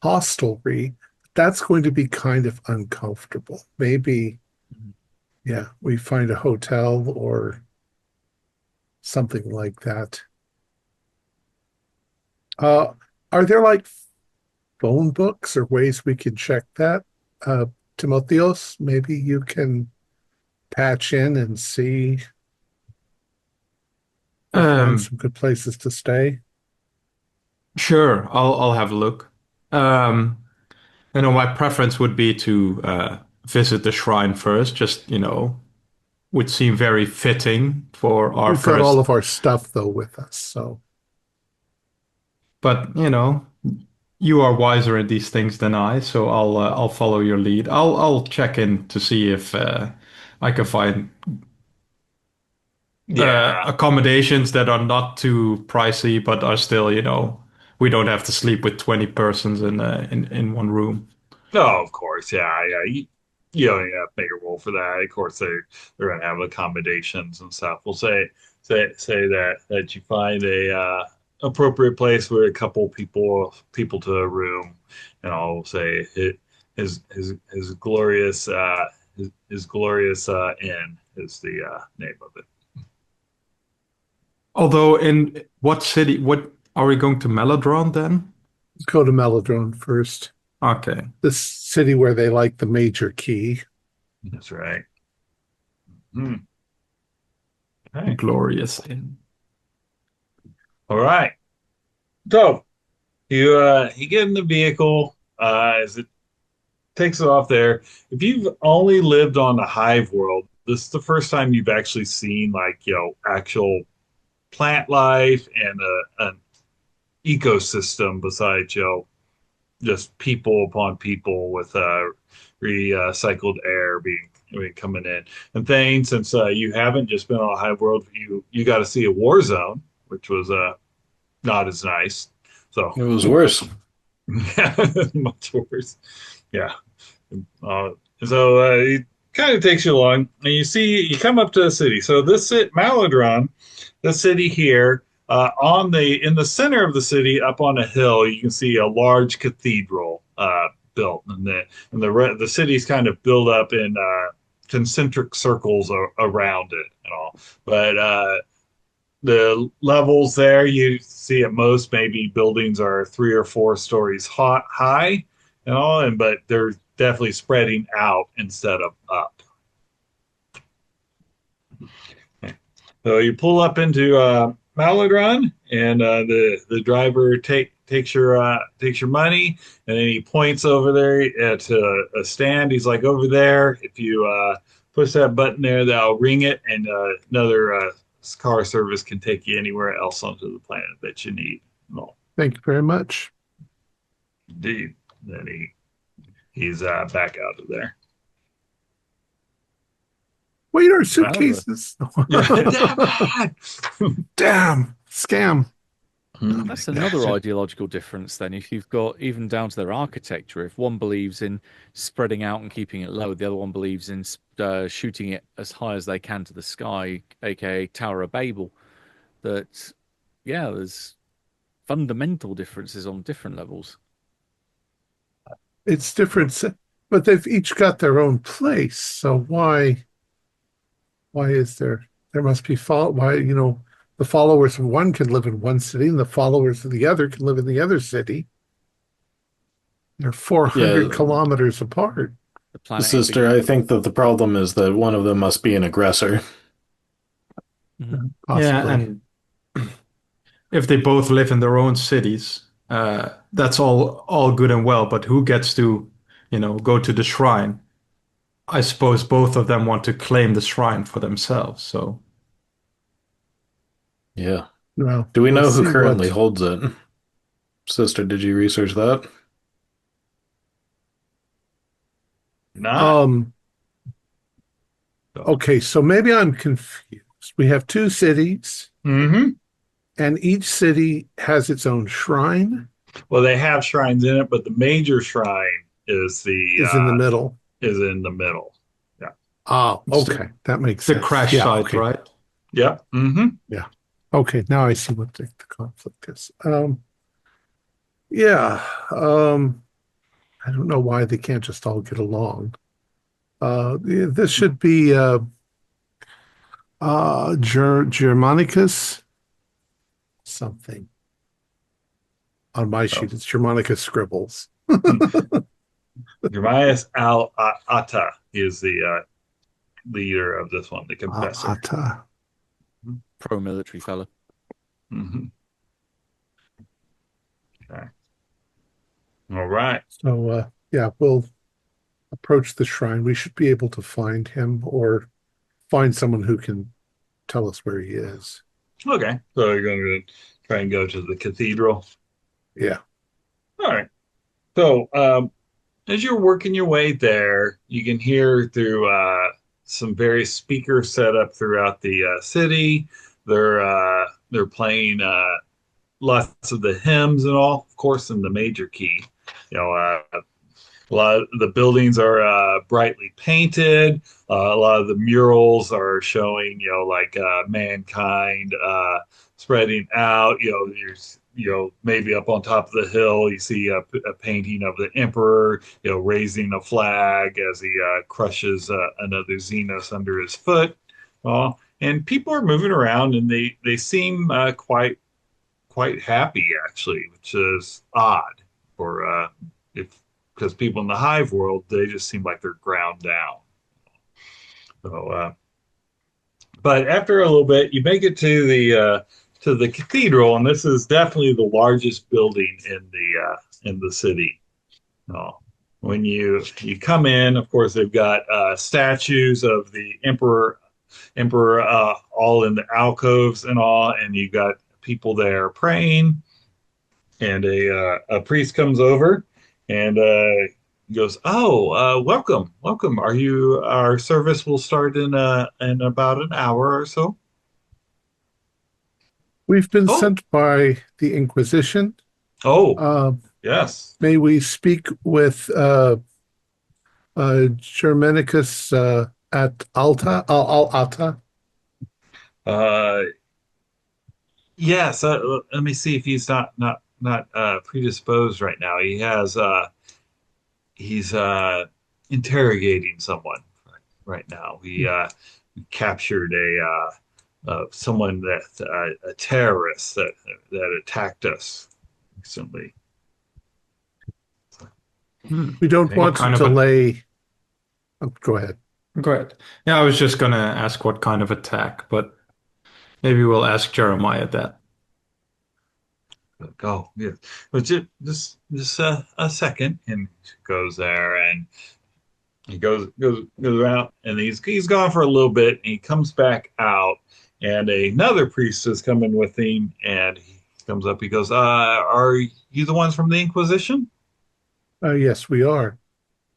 hostelry. That's going to be kind of uncomfortable. Maybe, yeah, we find a hotel or something like that. Uh, are there like phone books or ways we can check that? Timotheos, maybe you can patch in and see or find Um, some good places to stay. sure, I'll have a look. Um, my preference would be to visit the shrine first, just, would seem very fitting for our We've got all first. of our stuff though with us, so But, you are wiser in these things than I, so I'll follow your lead. I'll check in to see if I can find Yeah. accommodations that are not too pricey, but are still, we don't have to sleep with 20 persons in one room. No, of course. Yeah, yeah. You don't even have to make a rule for that. Of course, they're going to have accommodations and stuff. We'll say that you find a appropriate place with a couple people to a room, and I'll say his glorious his glorious inn is the name of it. Although, in what city, what are we going to Melodron then? let's go to Melodrone first. Okay, This city where they like the major key. That's right. Hmm. Okay. glorious. All right. So you get in the vehicle. Is it takes it off there. If you've only lived on the hive world, this is the first time you've actually seen like actual plant life and an ecosystem besides just people upon people with recycled air being coming in and things. Since you haven't just been on a hive world, you got to see a war zone, which was not as nice. So It was worse. yeah, much worse. Yeah. So it kind of takes you along, and you come up to the city. So Maladron, the city here, in the center of the city, up on a hill, you can see a large cathedral built, and the city's kind of built up in concentric circles around it and all. But the levels there, you see at most maybe buildings are 3 or 4 stories high and all, but they're definitely spreading out instead of up. So you pull up into Maladron, and the driver takes your money, and then he points over there at a stand. He's like, over there, if you push that button there, that'll ring it, and another car service can take you anywhere else onto the planet that you need. Well, Thank you very much. indeed. Then he's back out of there. Wait, our suitcases. Yeah. Damn. Scam. That's another ideological difference then. If you've got, even down to their architecture, if one believes in spreading out and keeping it low, the other one believes in shooting it as high as they can to the sky, aka Tower of Babel, that, yeah, there's fundamental differences on different levels. It's different, but they've each got their own place. So why is there must be the followers of one can live in one city and the followers of the other can live in the other city. They're 400 kilometers apart. Sister, I think that the problem is that one of them must be an aggressor. Possibly. Yeah, and if they both live in their own cities, that's all good and well, but who gets to, go to the shrine? I suppose both of them want to claim the shrine for themselves, so. Yeah. Well, Do we know we'll who see currently holds it? Sister, did you research that? Not. Okay, so maybe I'm confused. We have 2 cities, Mm-hmm. and each city has its own shrine. Well, they have shrines in it, but the major shrine is In the middle. Is in the middle. Yeah. Oh, okay. That makes The sense. crash Yeah, site, okay. right? Yep. Mm-hmm. Yeah. Okay, now I see what the conflict is. Yeah. I don't know why they can't just all get along. This should be Germanicus something. On my sheet, it's Germanicus Scribbles. Germanicus Atta is the leader of this one, the confessor. Atta. Pro-military fella. Mm-hmm. Okay. All right. So, yeah, we'll approach the shrine. We should be able to find him or find someone who can tell us where he is. Okay. So you're going to try and go to the cathedral. Yeah. All right. So as you're working your way there, you can hear through some various speakers set up throughout the city. They're playing lots of the hymns and all, of course, in the major key. A lot of the buildings are brightly painted. A lot of the murals are showing, mankind spreading out. There's, maybe up on top of the hill, you see a painting of the emperor, raising a flag as he crushes another Xenos under his foot. And people are moving around, and they seem quite happy actually, which is odd for because people in the hive world, they just seem like they're ground down. So, but after a little bit, you make it to the cathedral, and this is definitely the largest building in the city. when you come in, of course, they've got statues of the emperor all in the alcoves and all, and you got people there praying, and a priest comes over and goes, "Oh, welcome. Are you? Our service will start in about an hour or so." We've been Oh, sent by the Inquisition. oh, Uh, yes. may we speak with Germanicus at Alta, Alta? Uh, yes. Let me see if he's not predisposed right now. He's interrogating someone right now. We captured someone a terrorist that attacked us recently. We don't Okay. What want to kind of a delay. Oh, go ahead. Go ahead. Yeah, I was just gonna ask what kind of attack, but maybe we'll ask Jeremiah that. Go, yeah. But just a second, and goes there, and he goes around, and he's gone for a little bit, and he comes back out, and another priest is coming with him, and he comes up. He goes, "Are you the ones from the Inquisition?" Yes, we are.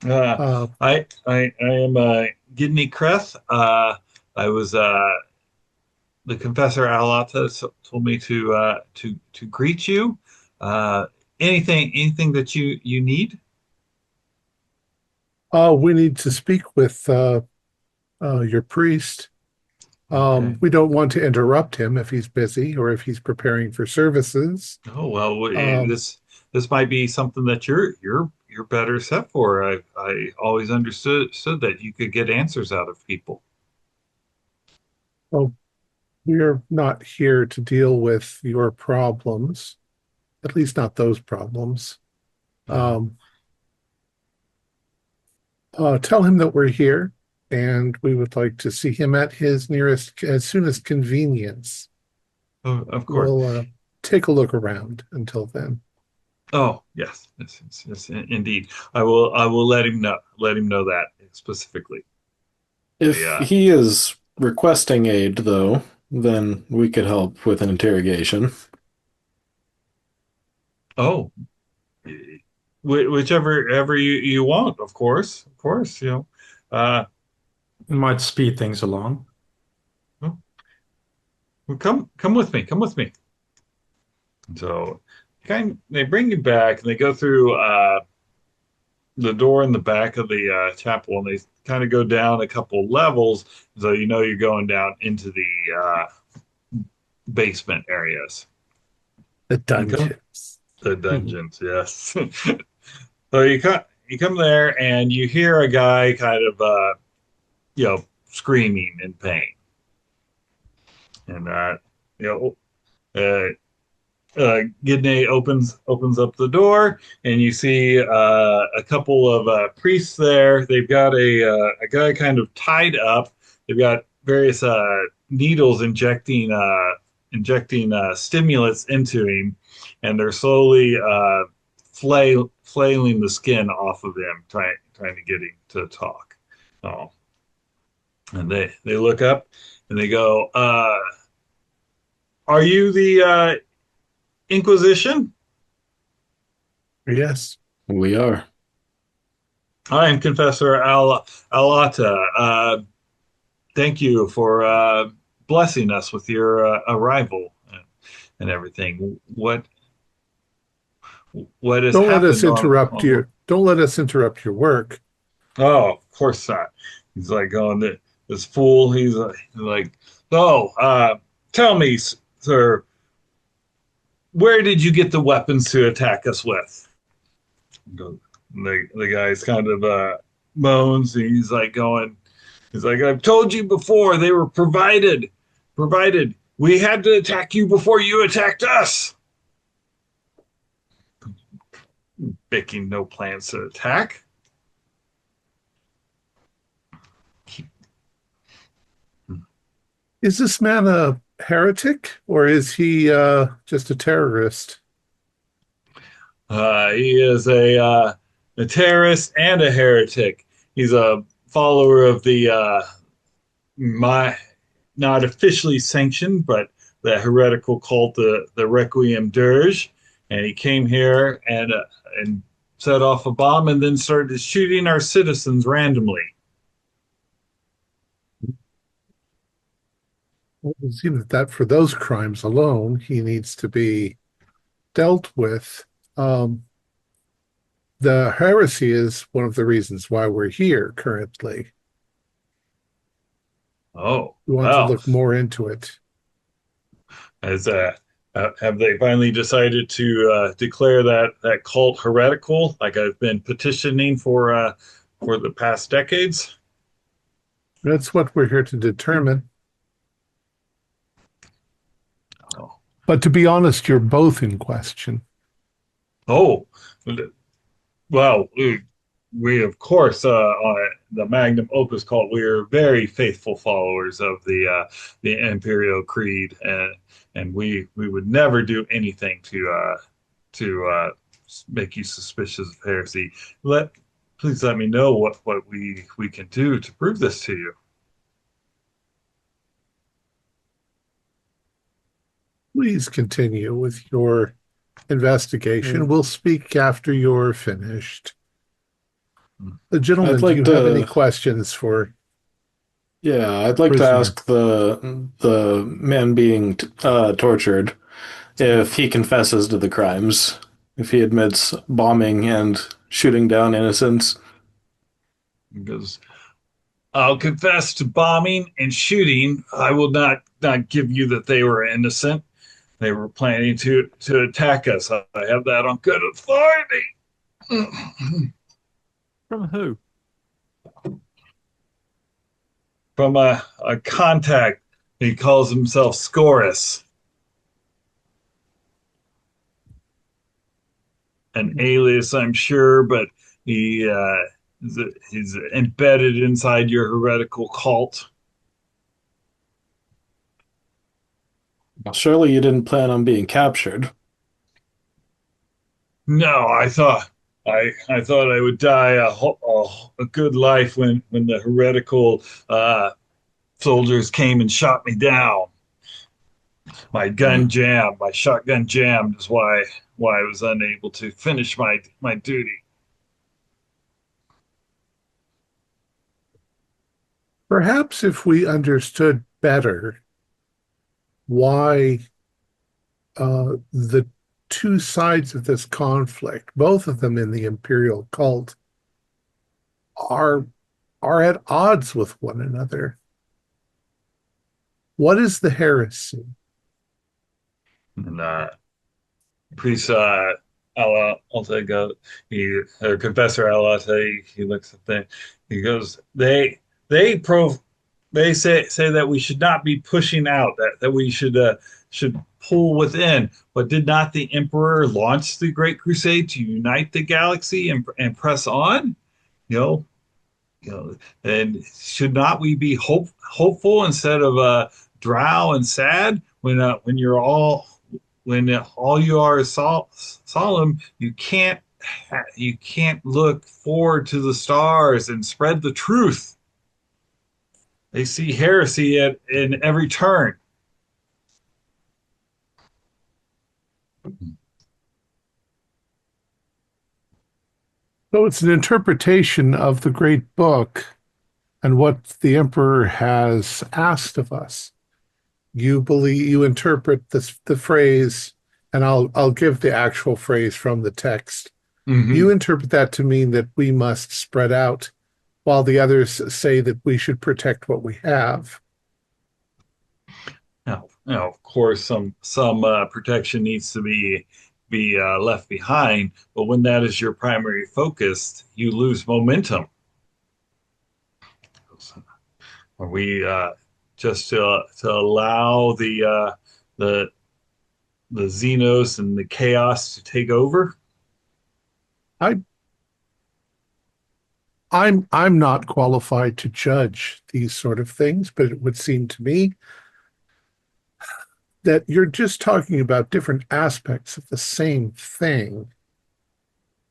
Uh, Uh, I am Gidney Creth. I was the Confessor Alata told me to greet you. Uh, anything that you need? we need to speak with your priest. Okay. We don't want to interrupt him if he's busy or if he's preparing for services. Oh well, Um, this might be something that you're better set for. I always understood that you could get answers out of people. well, we're not here to deal with your problems, at least not those problems. Uh, Um, tell him that we're here and we would like to see him at his nearest, as soon as convenience. of course. We'll take a look around until then. Oh yes, indeed. I will let him know that specifically. If Yeah. he is requesting aid, though, then we could help with an interrogation. Oh, whichever ever you want, of course, you know. It might speed things along. Well, come with me, come with me. So, they bring you back, and they go through the door in the back of the chapel, and they kind of go down a couple levels, so you know you're going down into the basement areas. The You come dungeons. the dungeons, yes. So you come there, and you hear a guy kind of screaming in pain, and you know Gidney opens up the door, and you see a couple of priests there. They've got a guy kind of tied up. They've got various needles injecting stimulants into him, and they're slowly flailing the skin off of him, trying to get him to talk. Oh, and they look up and they go, "Are you the Inquisition?" Yes. We are. I am Confessor Alata. Thank you for blessing us with your arrival and everything. What has Don't let us happened interrupt your don't let us interrupt your work. Oh, of course not. He's like going this fool. He's like, oh, tell me, sir, where did you get the weapons to attack us with? The guy's kind of moans, and he's like going, he's like, I've told you before, they were provided. We had to attack you before you attacked us. Making no plans to attack. Is this man a heretic or is he just a terrorist? He is a a terrorist and a heretic. He's a follower of the my not officially sanctioned, but the heretical cult, the Requiem Dirge, and he came here and set off a bomb and then started shooting our citizens randomly. Well, it seems that for those crimes alone, he needs to be dealt with. The heresy is one of the reasons why we're here currently. Oh, We want to wow. look more into it. As have they finally decided to declare that cult heretical, like I've been petitioning for the past decades? That's what we're here to determine. Oh, But to be honest, you're both in question. oh, well, we of course on the Magnum Opus cult, we are very faithful followers of the Imperial Creed, and we would never do anything to make you suspicious of heresy. Please let me know what we can do to prove this to you. Please continue with your investigation. We'll speak after you're finished. The gentleman, I'd do like you have any to, questions for yeah, I'd like to prisoner? ask the man being tortured if he confesses to the crimes, if he admits bombing and shooting down innocents. Because I'll confess to bombing and shooting. I will not give you that they were innocent. They were planning to attack us. I have that on good authority. From who? From a contact. He calls himself Scorus. An alias, I'm sure, but he's embedded inside your heretical cult. Surely you didn't plan on being captured. No, I thought I would die a good life when the heretical soldiers came and shot me down. My gun jammed, my shotgun jammed is why I was unable to finish my duty. Perhaps if we understood better why the two sides of this conflict, both of them in the imperial cult, are at odds with one another. What is the heresy? And priest I'll take or Confessor Allah, he looks at them. He goes, they pro they say that we should not be pushing out, that we should pull within. But did not the Emperor launch the Great Crusade to unite the galaxy and press on? You know, and should not we be hopeful instead of drow and sad when you're all you are is solemn? You can't look forward to the stars and spread the truth. They see heresy in every turn. So it's an interpretation of the great book and what the emperor has asked of us. You interpret the phrase, and I'll give the actual phrase from the text. Mm-hmm. You interpret that to mean that we must spread out, while the others say that we should protect what we have. Now, of course, some protection needs to be left behind, but when that is your primary focus, you lose momentum. Are we just to allow the Xenos and the chaos to take over? I'm not qualified to judge these sort of things, but it would seem to me that you're just talking about different aspects of the same thing.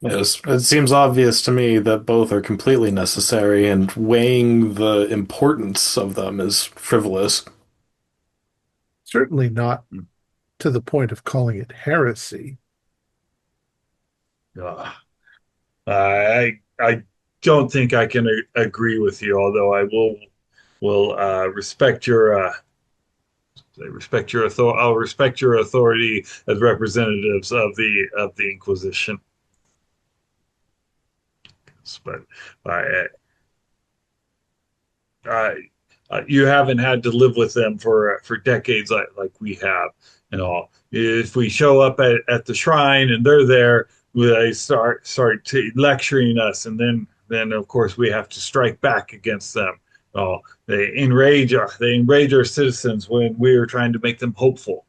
Yes, it seems obvious to me that both are completely necessary, and weighing the importance of them is frivolous. Certainly not to the point of calling it heresy. Uh, I don't think I can agree with you, although I will respect your I'll respect your authority as representatives of the Inquisition. But I, I, you haven't had to live with them for decades like we have. If we show up at the shrine and they're there, they start lecturing us, and then of course we have to strike back against them. They enrage our citizens when we are trying to make them hopeful.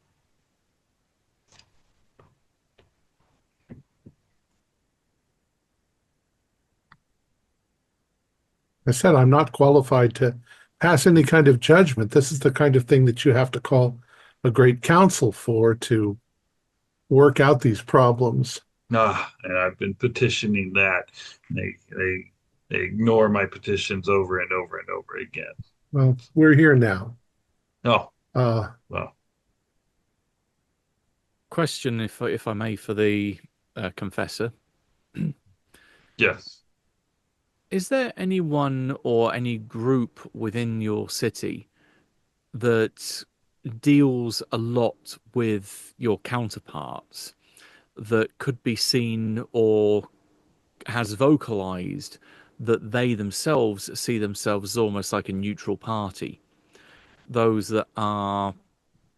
I said I'm not qualified to pass any kind of judgment. This is the kind of thing that you have to call a great council for to work out these problems. And I've been petitioning that. They ignore my petitions over and over and over again. Well, we're here now. Oh, Uh, well, Question, if I may, for the confessor. yes. Is there anyone or any group within your city that deals a lot with your counterparts that could be seen or has vocalized that they themselves see themselves as almost like a neutral party? Those that are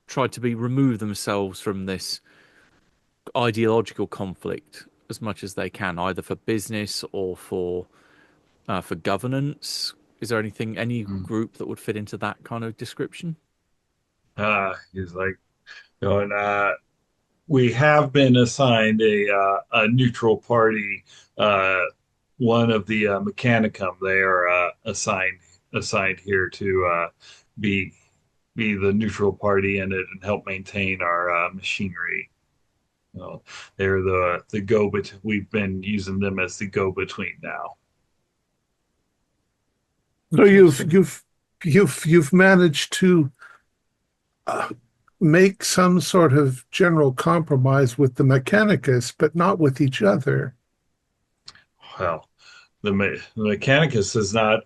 tried to be remove themselves from this ideological conflict as much as they can, either for business or for governance. Is there any Mm. group that would fit into that kind of description? He's like, and we have been assigned a neutral party. One of the Mechanicum, they are assigned here to be be the neutral party in it and help maintain our machinery. You know, they're the go between. We've been using them as the go between now. so you've managed to uh, make some sort of general compromise with the Mechanicus, but not with each other. Well, the Mechanicus has not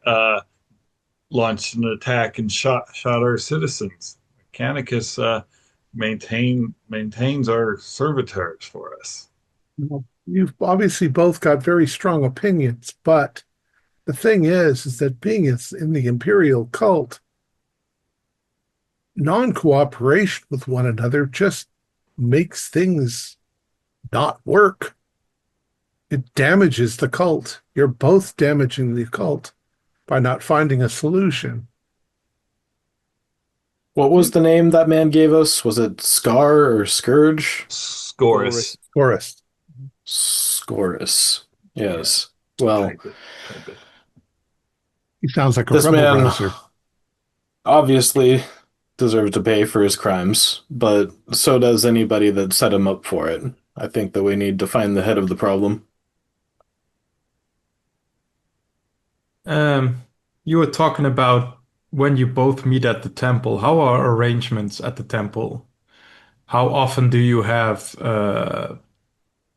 launched an attack and shot our citizens. Mechanicus maintains our servitors for us. Well, you've obviously both got very strong opinions, but the thing is that being in the imperial cult, non-cooperation with one another just makes things not work. It damages the cult. You're both damaging the cult by not finding a solution. What was the name that man gave us? Was it Scar or Scourge? Scorus. Forrest. Scorus. Yes. Well, Type it. Type it. He sounds like a this rebel man rouser. obviously deserves to pay for his crimes, but so does anybody that set him up for it. I think that we need to find the head of the problem. Um, you were talking about when you both meet at the temple. How are arrangements at the temple? How often do you have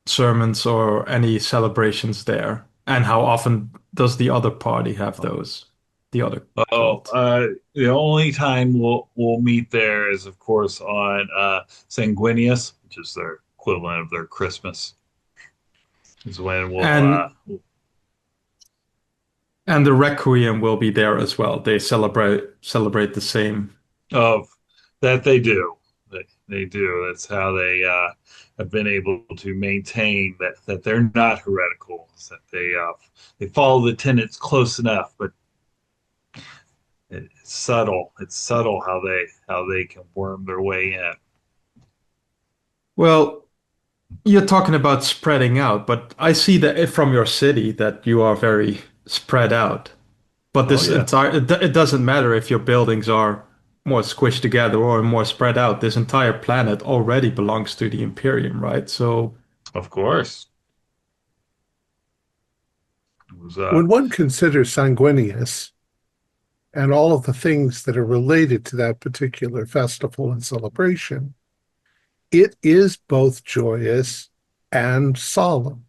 sermons or any celebrations there? And how often does the other party have those? The other Oh, cult. the only time we'll meet there is, of course, on Sanguinius, which is their equivalent of their Christmas. Is when And and the Requiem will be there as well. They celebrate the same. of that they do. They do. That's how they have been able to maintain that they're not heretical. That they follow the tenets close enough, but it's subtle. It's subtle how they can worm their way in. Well, you're talking about spreading out, but I see that from your city that you are very spread out. But Oh this yeah, entire it doesn't matter if your buildings are more squished together or more spread out. This entire planet already belongs to the Imperium, right? So of course. was When one considers Sanguinius and all of the things that are related to that particular festival and celebration, it is both joyous and solemn.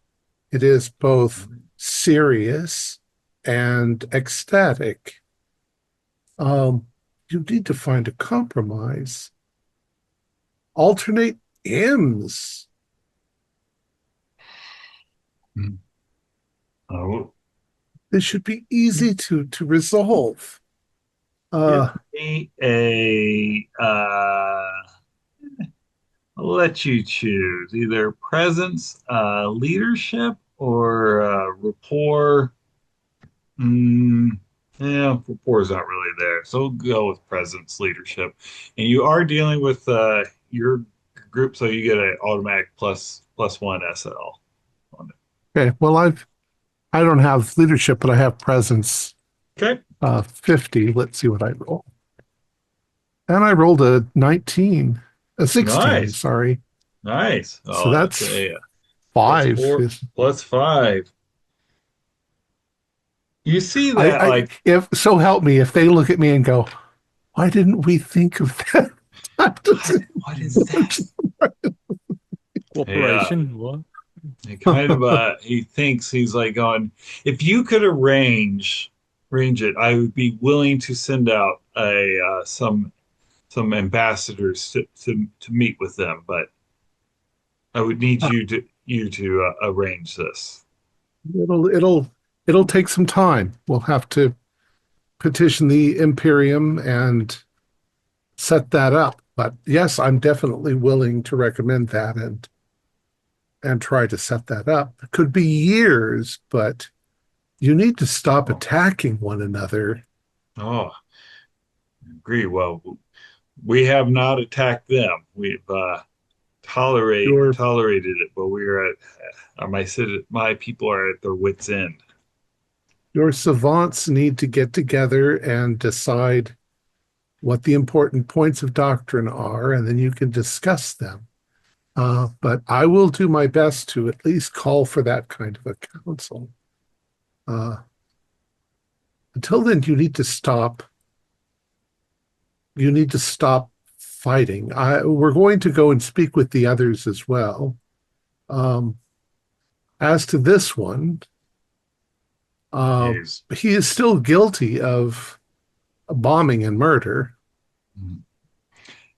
It is both serious and ecstatic. You need to find a compromise. Alternate hymns. oh, This should be easy to resolve. give me a I'll let you choose either presence, leadership, or rapport. Mm, yeah, rapport's not really there, so we'll go with presence, leadership. And you are dealing with your group, so you get an automatic plus one SL on it. Okay, well, I don't have leadership, but I have presence. Okay, 50. Let's see what I roll. And I rolled a 19, a 16, nice, sorry. nice. So Oh, that's a plus 5. four, plus 5. You see that, I like, if so help me if they look at me and go, why didn't we think of that? what is that? Cooperation. What? He kind of he thinks he's like going, if you could arrange it, I would be willing to send out a some ambassadors to meet with them, but I would need you to arrange this. It'll take some time. We'll have to petition the Imperium and set that up. But yes, I'm definitely willing to recommend that and try to set that up. It could be years, but you need to stop Oh, attacking one another. oh, I agree. Well, we have not attacked them. We've Your tolerated it, but we're at my people are at their wits' end. your savants need to get together and decide what the important points of doctrine are, and then you can discuss them. But I will do my best to at least call for that kind of a council. Uh, until then, you need to stop. You need to stop fighting. We're going to go and speak with the others as well. Um, as to this one, Yes. he is still guilty of bombing and murder.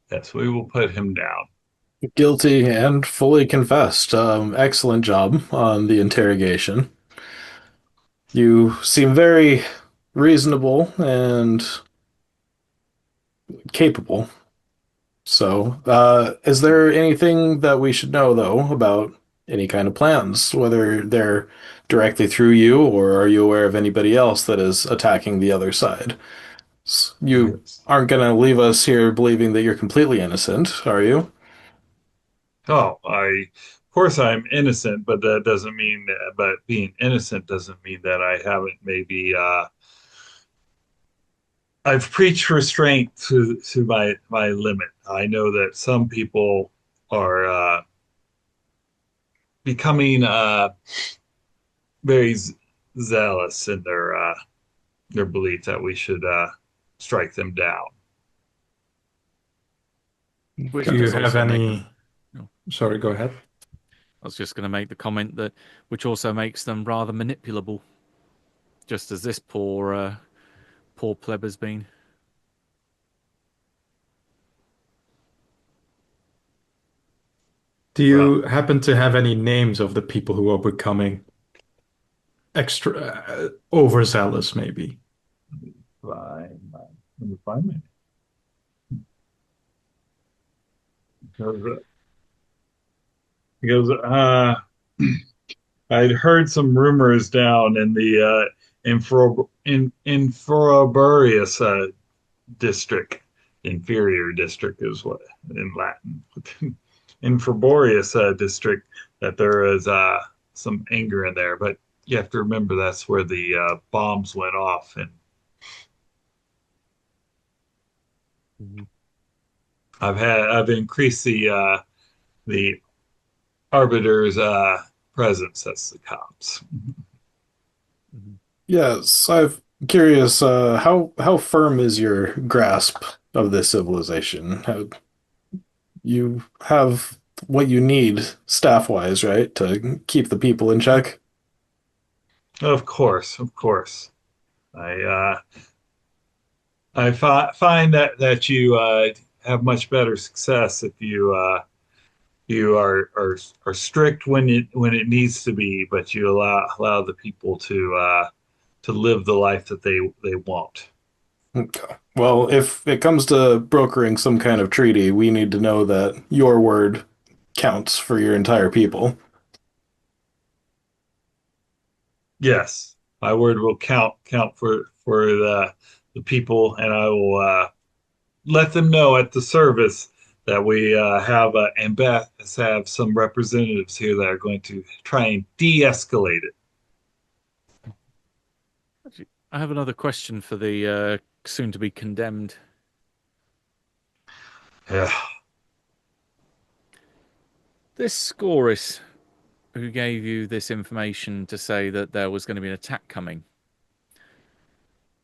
Yes, we will put him down. Guilty and fully confessed. Excellent job on the interrogation. You seem very reasonable and capable. So, is there anything that we should know, though, about any kind of plans, whether they're directly through you, or are you aware of anybody else that is attacking the other side? You Yes. aren't going to leave us here believing that you're completely innocent, are you? Oh, of course, I'm innocent, but that doesn't mean that, but being innocent doesn't mean that I haven't maybe, I've preached restraint to my limit. I know that some people are, becoming, very zealous in their belief that we should, strike them down. Which Do you does have also make any? them. No, Sorry, go ahead. I was just going to make the comment that which also makes them rather manipulable, just as this poor pleb has been. Do Well, you happen to have any names of the people who are becoming extra overzealous, maybe? fine. Let me find it. Because I'd heard some rumors down in the Infroburius district. Inferior district is what in Latin. Infroburius district, that there is some anger in there, but you have to remember that's where the bombs went off, and Mhm. I've increased the arbiter's presence. That's the cops. Mhm. Yes, I'm curious, how firm is your grasp of this civilization? You have what you need staff-wise, right, to keep the people in check? Of course, of course. I find that you have much better success if you are strict when it needs to be, but you allow the people to live the life that they want. Okay. Well, if it comes to brokering some kind of treaty, we need to know that your word counts for your entire people. Yes, my word will count for the people, and I will let them know at the service that we have some representatives here that are going to try and de-escalate it. Actually, I have another question for the soon to be condemned. Yeah. This Scorus, who gave you this information to say that there was going to be an attack coming,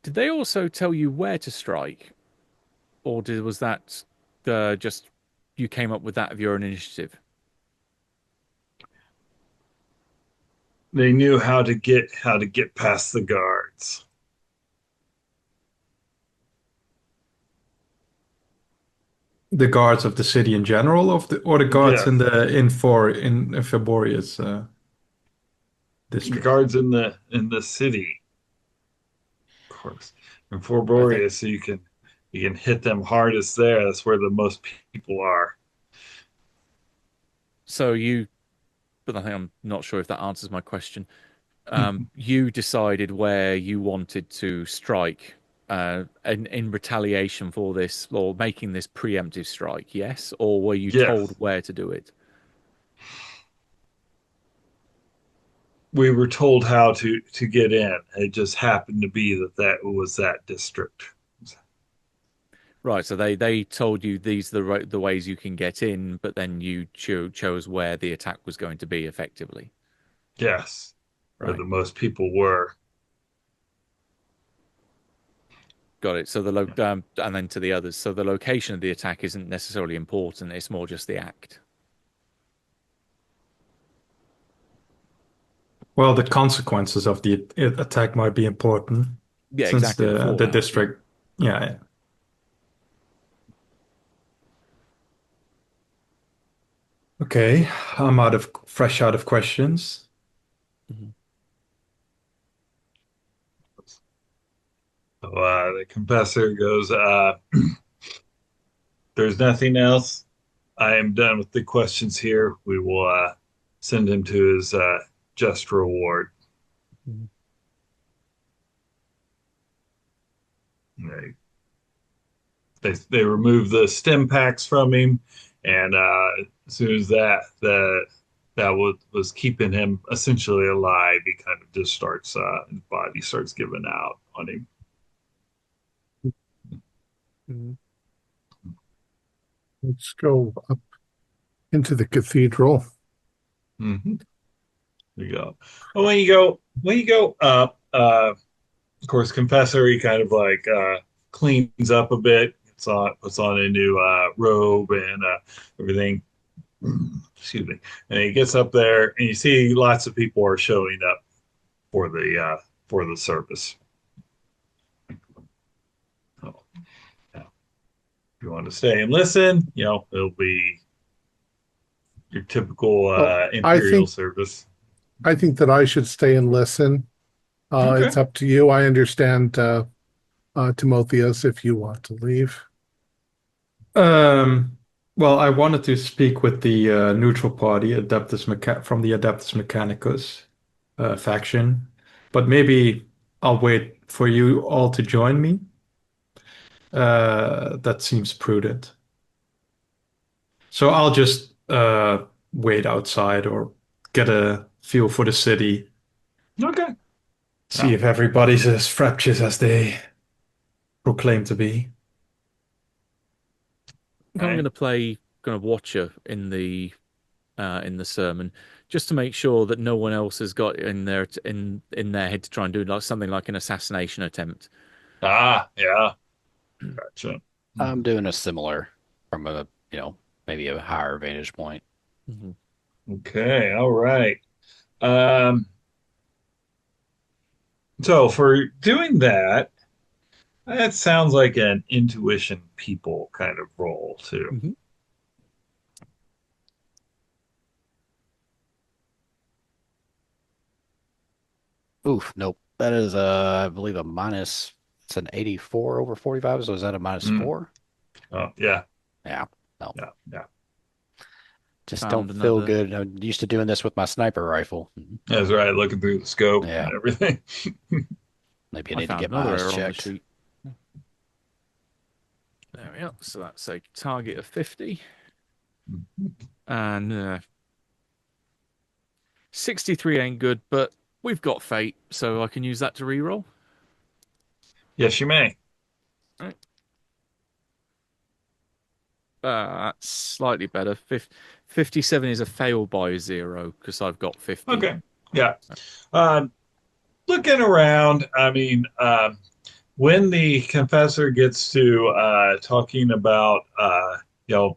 did they also tell you where to strike, or was that just you came up with that of your own initiative? They knew how to get past the guards. The guards of the city in general, or the guards in Yes, the in Faboria's the district. guards in the city, of course, in Fort I think Boreas, so you can hit them hardest there. That's where the most people are. so. But I think I'm not sure if that answers my question. You decided where you wanted to strike in retaliation for this or making this preemptive strike, yes? Or were you told Yes, where to do it? we were told how to get in. It just happened to be that was that district. Right, so they told you these are the ways you can get in, but then you chose where the attack was going to be effectively. Yes, where Right, the most people were. got it. So and then to the others. So the location of the attack isn't necessarily important. It's more just the act. Well, the consequences of the attack might be important Yeah, since exactly. The the fallout. Yeah. district. Yeah. Okay, I'm fresh out of questions. Mhm. So, the confessor goes, "There's nothing else. I am done with the questions here. We will send him to his just reward." Mhm. They remove the stim packs from him, and as soon as that was keeping him essentially alive, he kind of just starts his body starts giving out on him. Mhm. Let's go up into the cathedral. Mm-hmm. There you go. But when you go up, of course, confessor he kind of like cleans up a bit. Puts on a new robe and everything. Excuse me. And he gets up there, and you see lots of people are showing up for the service. So, yeah, if you want to stay and listen, it'll be your typical Well, I imperial think service. I think that I should stay and listen. Okay. It's up to you. I understand, Timotheus, if you want to leave. Um, well, I wanted to speak with the neutral party, from the Adeptus Mechanicus faction, but maybe I'll wait for you all to join me. That seems prudent. So I'll just wait outside or get a feel for the city, Okay. see Yeah. if everybody's as fraptious as they proclaim to be. I think I'm going Okay. to play kind of watcher in the sermon. just to make sure that no one else has got in their head to try and do like something like an assassination attempt. Ah, yeah, gotcha. I'm doing a similar from a, maybe a higher vantage point. Mhm. Okay, all right. Um, so for doing that, that sounds like an intuition people kind of role too. Mhm. Oof, nope. That is, I believe a minus, it's an 84 over 45, so is that a minus Mm. four? Oh, yeah, Yeah, no. yeah, yeah. Just don't Found feel another. good. I'm used to doing this with my sniper rifle. That's right. Looking through the scope and Yeah, everything. maybe I I need to found get my another eyes error on the checked. sheet. There we are. So that's a target of 50. And 63 ain't good, but we've got fate, so I can use that to reroll. Yes, you may. Right. That's slightly better. 57 is a fail by 0 because I've got 50. Okay. Yeah. Uh, Looking around, I mean, when the confessor gets to talking about, you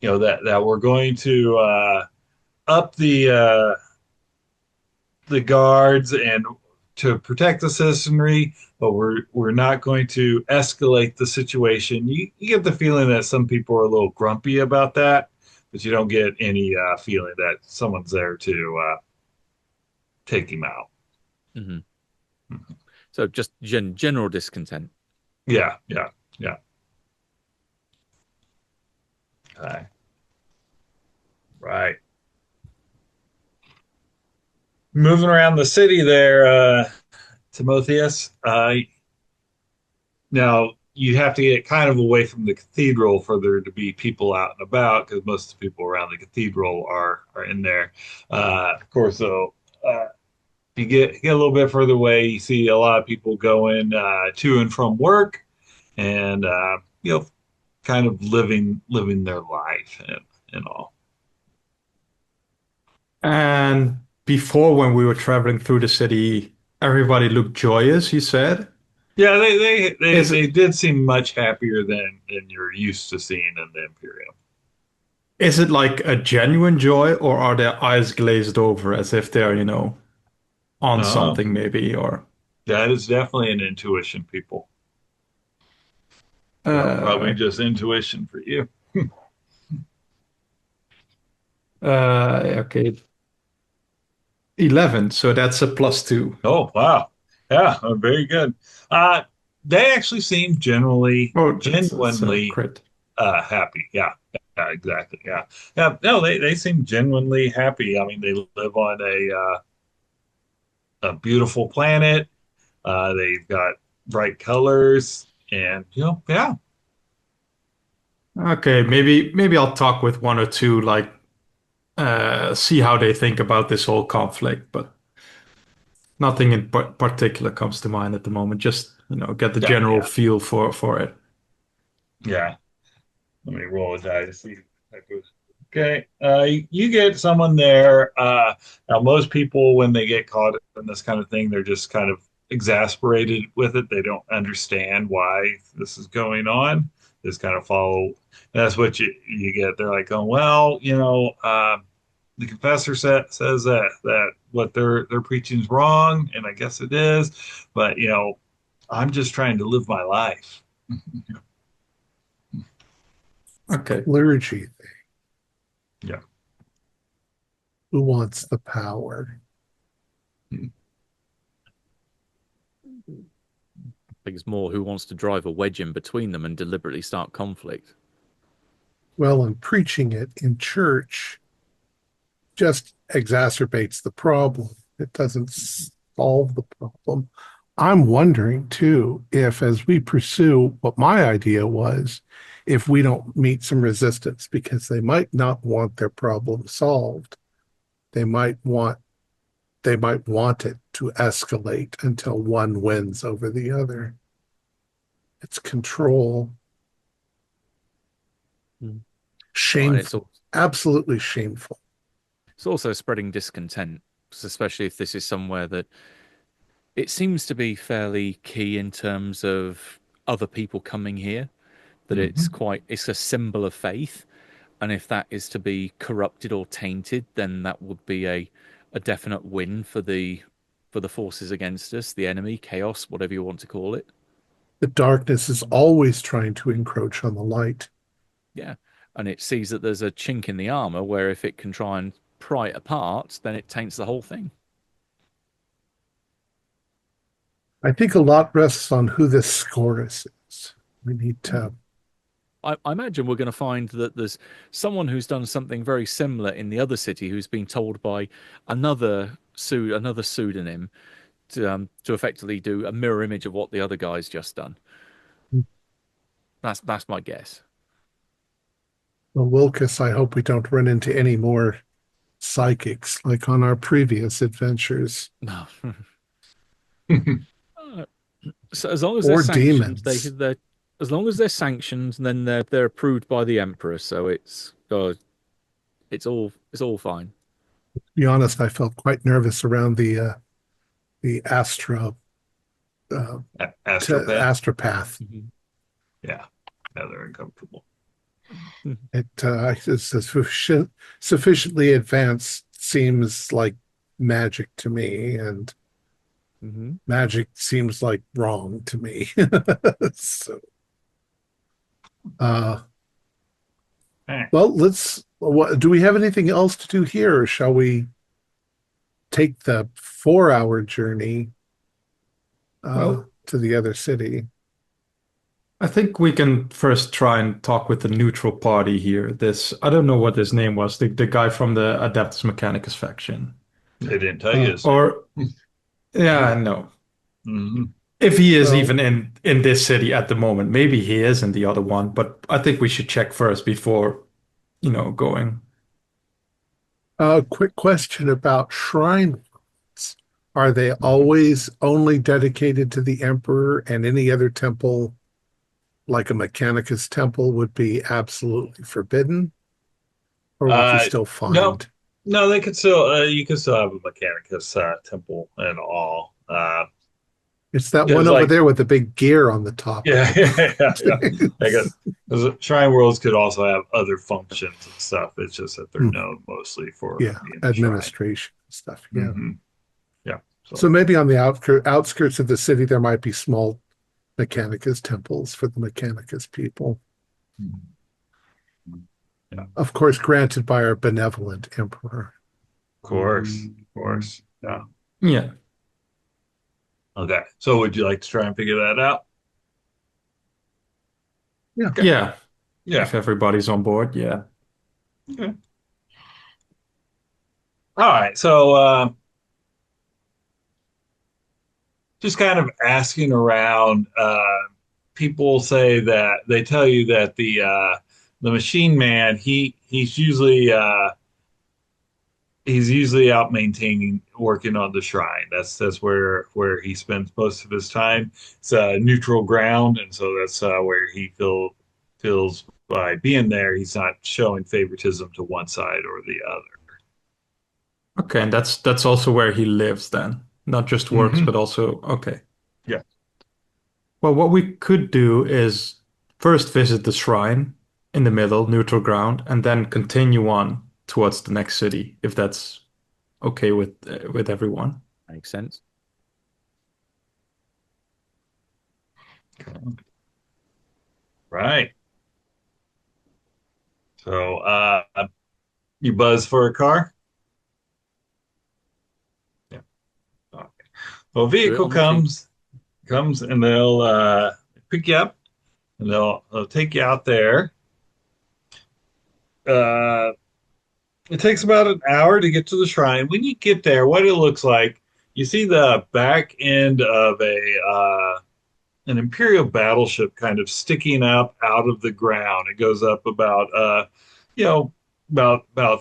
know, that we're going to up the guards and to protect the citizenry, but we're not going to escalate the situation. You get the feeling that some people are a little grumpy about that, but you don't get any feeling that someone's there to take him out. Hmm. So just general discontent. Yeah, yeah, yeah. Okay. Right. Moving around the city there, Timotheus. Now you have to get kind of away from the cathedral for there to be people out and about because most of the people around the cathedral are in there. Of course, though, if you get a little bit further away, you see a lot of people going to and from work, and kind of living their life and all. And before, when we were traveling through the city, everybody looked joyous, you said. Yeah, they Is they it did seem much happier than you're used to seeing in the Imperium. is it like a genuine joy, or are their eyes glazed over as if they're, on Oh, something maybe, or that is definitely an intuition, people. Probably uh just intuition for you. okay, 11, so that's a +2. Oh, wow. Yeah, very good. Uh, they actually seem Oh, that's a genuinely crit. happy. Yeah, yeah, exactly. Yeah, yeah. No, they seem genuinely happy. I mean, they live on a beautiful planet. They've got bright colors, and yeah, Okay, maybe I'll talk with one or two, like see how they think about this whole conflict, but nothing in particular comes to mind at the moment. Just, get the yeah, general yeah, feel for it. yeah. Let me roll a die to see if that goes. Okay, you get someone there. Now, most people, when they get caught in this kind of thing, they're just kind of exasperated with it. They don't understand why this is going on. Just kind of follow. That's what you get. They're like, oh well, the confessor says that what they're preaching is wrong, and I guess it is. But I'm just trying to live my life. Okay. Clergy. Yeah. Who wants the power? I think it's more who wants to drive a wedge in between them and deliberately start conflict. Well, and preaching it in church just exacerbates the problem. It doesn't solve the problem. I'm wondering too if, as we pursue what my idea was, if we don't meet some resistance because they might not want their problem solved. They might want it to escalate until one wins over the other. It's control. Mm. Well, and it's Shameful. Absolutely shameful. It's also spreading discontent, especially if this is somewhere that it seems to be fairly key in terms of other people coming here, that it's a symbol of faith. And if that is to be corrupted or tainted, then that would be a definite win for the forces against us, the enemy, chaos, whatever you want to call it. The darkness is always trying to encroach on the light. Yeah. And it sees that there's a chink in the armor where if it can try and pry it apart, then it taints the whole thing. I think a lot rests on who this Scorus is. We need to. I imagine we're going to find that there's someone who's done something very similar in the other city who's been told by another pseudonym to effectively do a mirror image of what the other guy's just done. That's my guess. Well, Wilkes, I hope we don't run into any more psychics like on our previous adventures. No. So as long as Or they're sanctioned, demons. as long as they're sanctioned, then they're approved by the Emperor. So it's all fine. To be honest, I felt quite nervous around the Astropath. Astropath. Yeah, they're uncomfortable. It's sufficiently advanced seems like magic to me, and magic seems like wrong to me. So, well, do we have anything else to do here, or shall we take the 4-hour journey to the other city? I think we can first try and talk with the neutral party here. I don't know what his name was, the guy from the Adeptus Mechanicus faction. They didn't tell you. Yeah, no. If he is even in this city at the moment, maybe he is in the other one, but I think we should check first before, going. Quick question about shrine. Are they always only dedicated to the Emperor, and any other temple, like a Mechanicus temple, would be absolutely forbidden? Or would you still find? No, they could still. You could still have a Mechanicus temple and all. It's that one over there with the big gear on the top. Yeah. I guess because Shrine Worlds could also have other functions and stuff. It's just that they're known mostly for administration stuff. Yeah. Yeah. So maybe on the outskirts of the city, there might be small Mechanicus temples for the Mechanicus people. Yeah. Of course, granted by our benevolent emperor. Of course. Yeah. Yeah. Okay. So would you like to try and figure that out? Yeah. Okay. Yeah. If everybody's on board, yeah. Okay. All right. So just kind of asking around, people say that they tell you that the machine man, he's usually out maintaining, working on the shrine. That's where he spends most of his time. It's neutral ground, and so that's where he feels by being there, he's not showing favoritism to one side or the other. Okay, and that's also where he lives then. Not just works, but also okay. Yeah. Well, what we could do is first visit the shrine in the middle, neutral ground, and then continue on towards the next city, if that's okay with everyone. Makes sense. Right. So you buzz for a car? Yeah. Okay. Well, vehicle comes and they'll pick you up and they'll take you out there. It takes about an hour to get to the shrine. When you get there, what it looks like, you see the back end of an Imperial battleship kind of sticking up out of the ground. It goes up about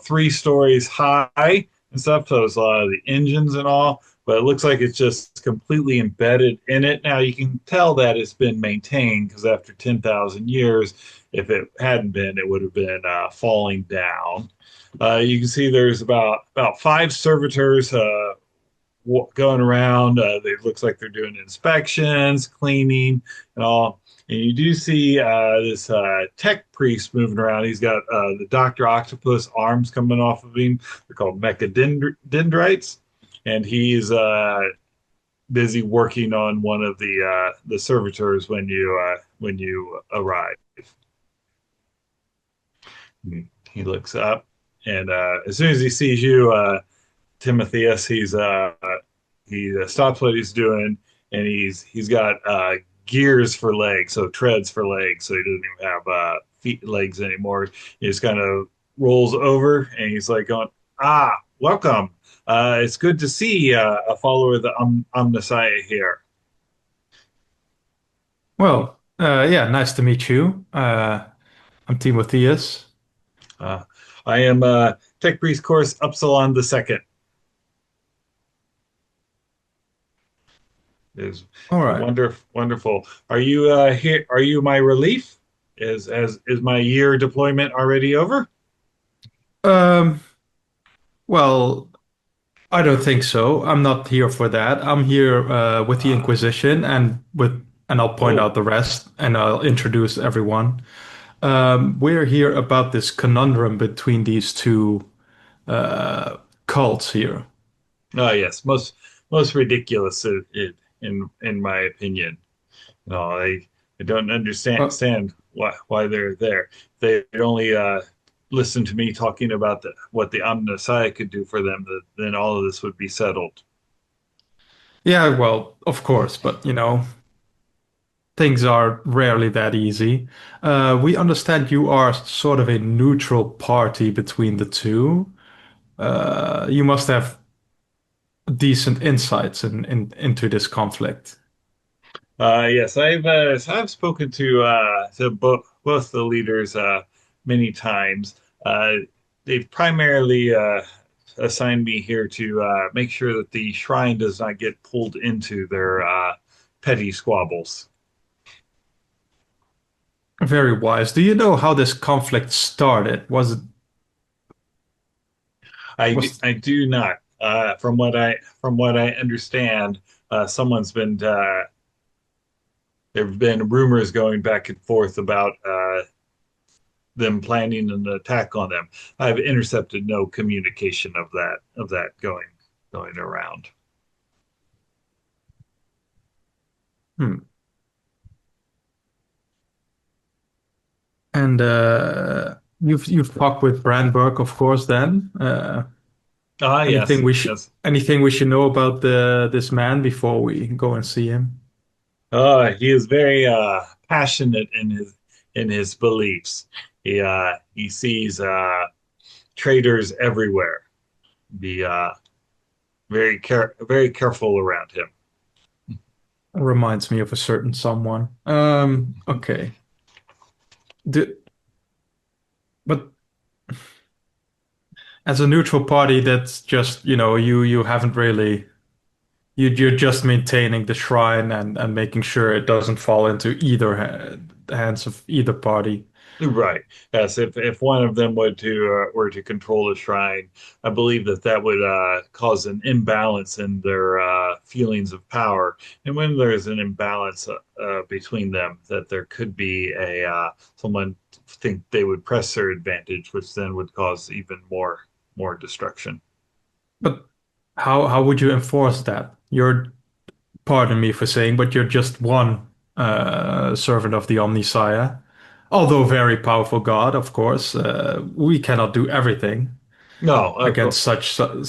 3 stories high and stuff. So it's a lot of the engines and all, but it looks like it's just completely embedded in it. Now you can tell that it's been maintained because after 10,000 years, if it hadn't been, it would have been falling down. You can see there's about five servitors going around. They looks like they're doing inspections, cleaning, and all. And you do see this tech priest moving around. He's got the Doctor Octopus arms coming off of him. They're called mechadendrites, and he's busy working on one of the servitors when you arrive. He looks up, and as soon as he sees you, Timotheus, he stops what he's doing, and he's got gears for legs, so treads for legs, so he doesn't even have legs anymore. He just kind of rolls over, and he's like going, "Ah, welcome. It's good to see a follower of the Omnissiah here." Well, yeah, nice to meet you. I'm Timotheus. Uh, I am Tech Priest Course Upsilon the Second. Is All right. wonderful. Are you here? Are you my relief? Is my year deployment already over? Um, well, I don't think so. I'm not here for that. I'm here with the Ah, Inquisition and I'll point oh, out the rest and I'll introduce everyone. We're here about this conundrum between these two uh, cults here. oh yes, most ridiculous in my opinion. No, I don't Uh, understand why they're there. They'd only listen to me talking about what the Omnissiah could do for them. Then all of this would be settled. yeah, well, of course, but things are rarely that easy. We understand you are sort of a neutral party between the two. You must have decent insights into this conflict. Yes, I've spoken to both the leaders many times. They've primarily assigned me here to make sure that the shrine does not get pulled into their petty squabbles. Very wise. Do you know how this conflict started? Was I do not. From what I understand, someone's been there have been rumors going back and forth about them planning an attack on them. I've intercepted no communication of that going around. hmm. And you've talked with Brandberg, of course, then. Ah, yes, yes. Anything we should know about the this man before we go and see him? He is very passionate in his beliefs. He sees traitors everywhere. Be very careful around him. Reminds me of a certain someone. Okay. Do, but as a neutral party, that's just, you haven't really you're just maintaining the shrine and making sure it doesn't fall into either hands of either party. Right. Yes. If one of them were to control the shrine, I believe that would cause an imbalance in their feelings of power. And when there's an imbalance between them, that there could be a someone think they would press their advantage, which then would cause even more destruction. But how would you enforce that? Pardon me for saying, but you're just one servant of the Omnissiah. Although very powerful God, of course, we cannot do everything No, against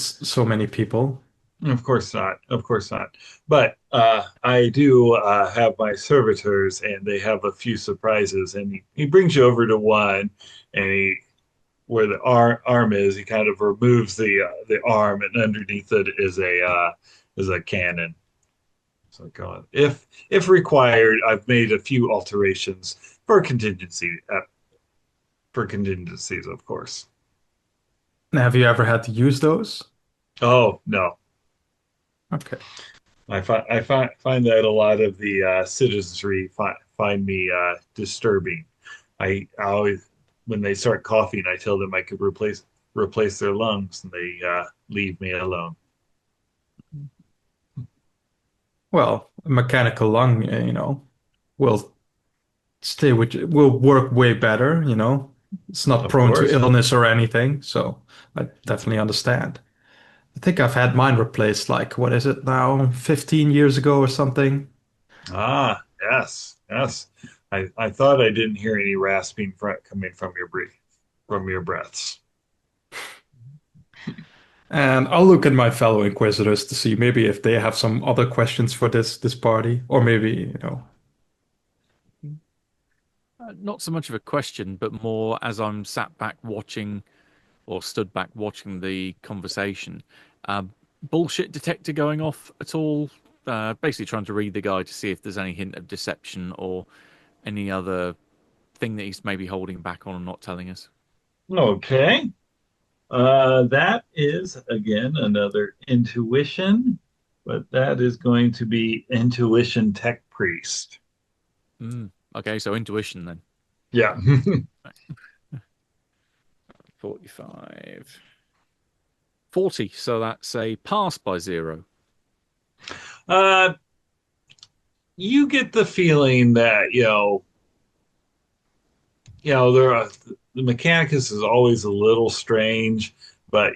so many people. of course not. Of course not. But I do have my servitors, and they have a few surprises. And he brings you over to one, and where the arm is, he kind of removes the arm, and underneath it is a cannon. So God, if required, I've made a few alterations for contingencies, of course. Have you ever had to use those? Oh no, Okay. I find that a lot of the citizenry find me disturbing. I always, when they start coughing, I tell them I could replace replace their lungs, and they leave me alone. Well, a mechanical lung, will will work way better, It's not Of prone to course. illness or anything, so I definitely understand. I think I've had mine replaced like, what is it now, 15 years ago or something. Ah, yes, yes. I thought I didn't hear any rasping coming from your breaths. And I'll look at my fellow Inquisitors to see maybe if they have some other questions for this party, or maybe, Not so much of a question, but more as I'm sat back watching or stood back watching the conversation. Uh, Bullshit detector going off at all? Basically trying to read the guy to see if there's any hint of deception or any other thing that he's maybe holding back on and not telling us. Okay. That is again another intuition, but that is going to be intuition tech priest. Okay, so intuition then. Yeah. 45. 40, so that's a pass by 0. uh, you get the feeling that there are, the Mechanicus is always a little strange, but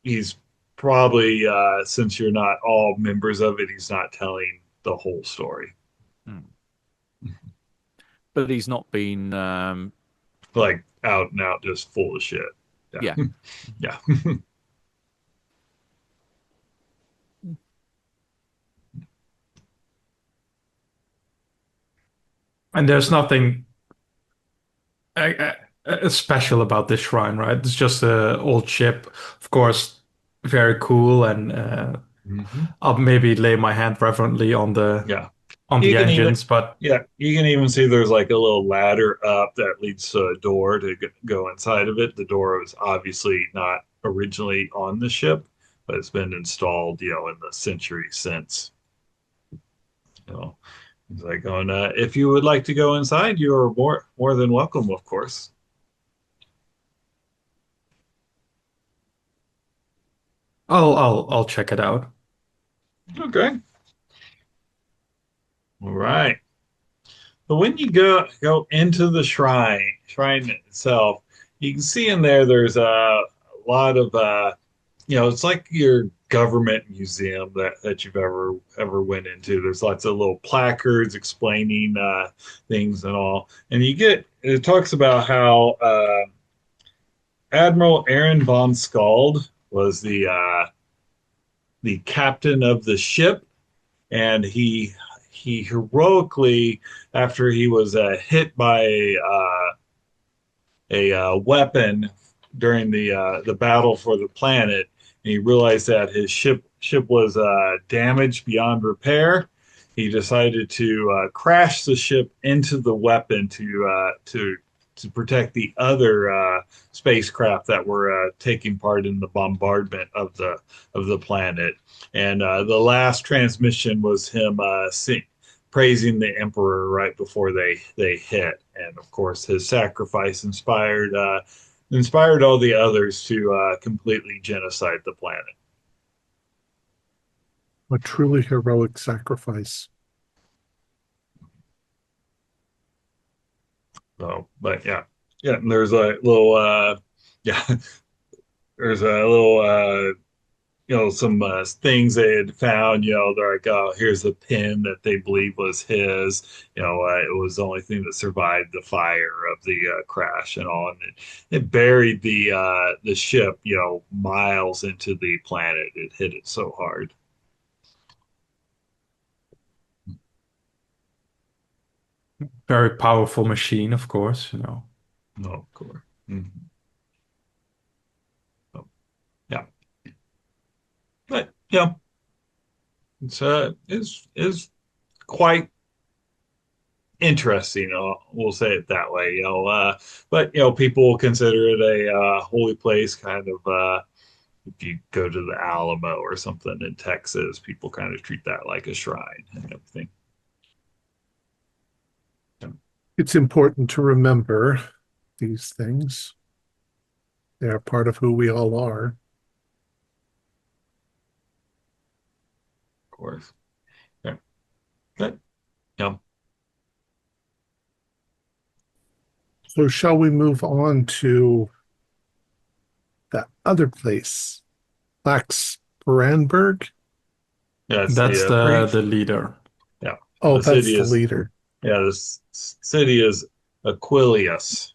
he's probably since you're not all members of it, he's not telling the whole story. Hmm. But he's not been Like out and out, just full of shit. Yeah. Yeah. and there's nothing special about this shrine, right? It's just an old ship, of course, very cool, and Mhm. I'll maybe lay my hand reverently on the Yeah. on You the can even engines, but Yeah, you can even see there's like a little ladder up that leads to a door to go inside of it. The door was obviously not originally on the ship, but it's been installed, in the century since. You know, it's like going, if you would like to go inside, you are more than welcome, of course. I'll check it out. Okay. All right. But when you go into the shrine itself, you can see in there there's a lot of it's like your government museum that you've ever went into. There's lots of little placards explaining things and all, and it talks about how Admiral Aaron von Skald was the captain of the ship, and he heroically, after he was hit by a weapon during the battle for the planet, and he realized that his ship was damaged beyond repair. He decided to crash the ship into the weapon to protect the other spacecraft that were taking part in the bombardment of the planet. And the last transmission was him praising the emperor right before they hit. And of course, his sacrifice inspired all the others to completely genocide the planet. A truly heroic sacrifice. So, but yeah, and there's a little yeah, there's a little some things they had found. They're like, oh, here's a pin that they believe was his. It was the only thing that survived the fire of the crash and all, and it buried the ship, miles into the planet. It hit it so hard. Very powerful machine, of course. Oh, of course. Mhm. So, yeah, but it's quite interesting. We'll say it that way. But people consider it a holy place, kind of. If you go to the Alamo or something in Texas, people kind of treat that like a shrine and everything. It's important to remember these things. They are part of who we all are. Of course. Yeah. Good. Yeah. So shall we move on to that other place, Lax Branberg? Yeah, it's That's the the priest. leader. Yeah. Oh, The that's city the is, leader. yeah, city is Aquilius.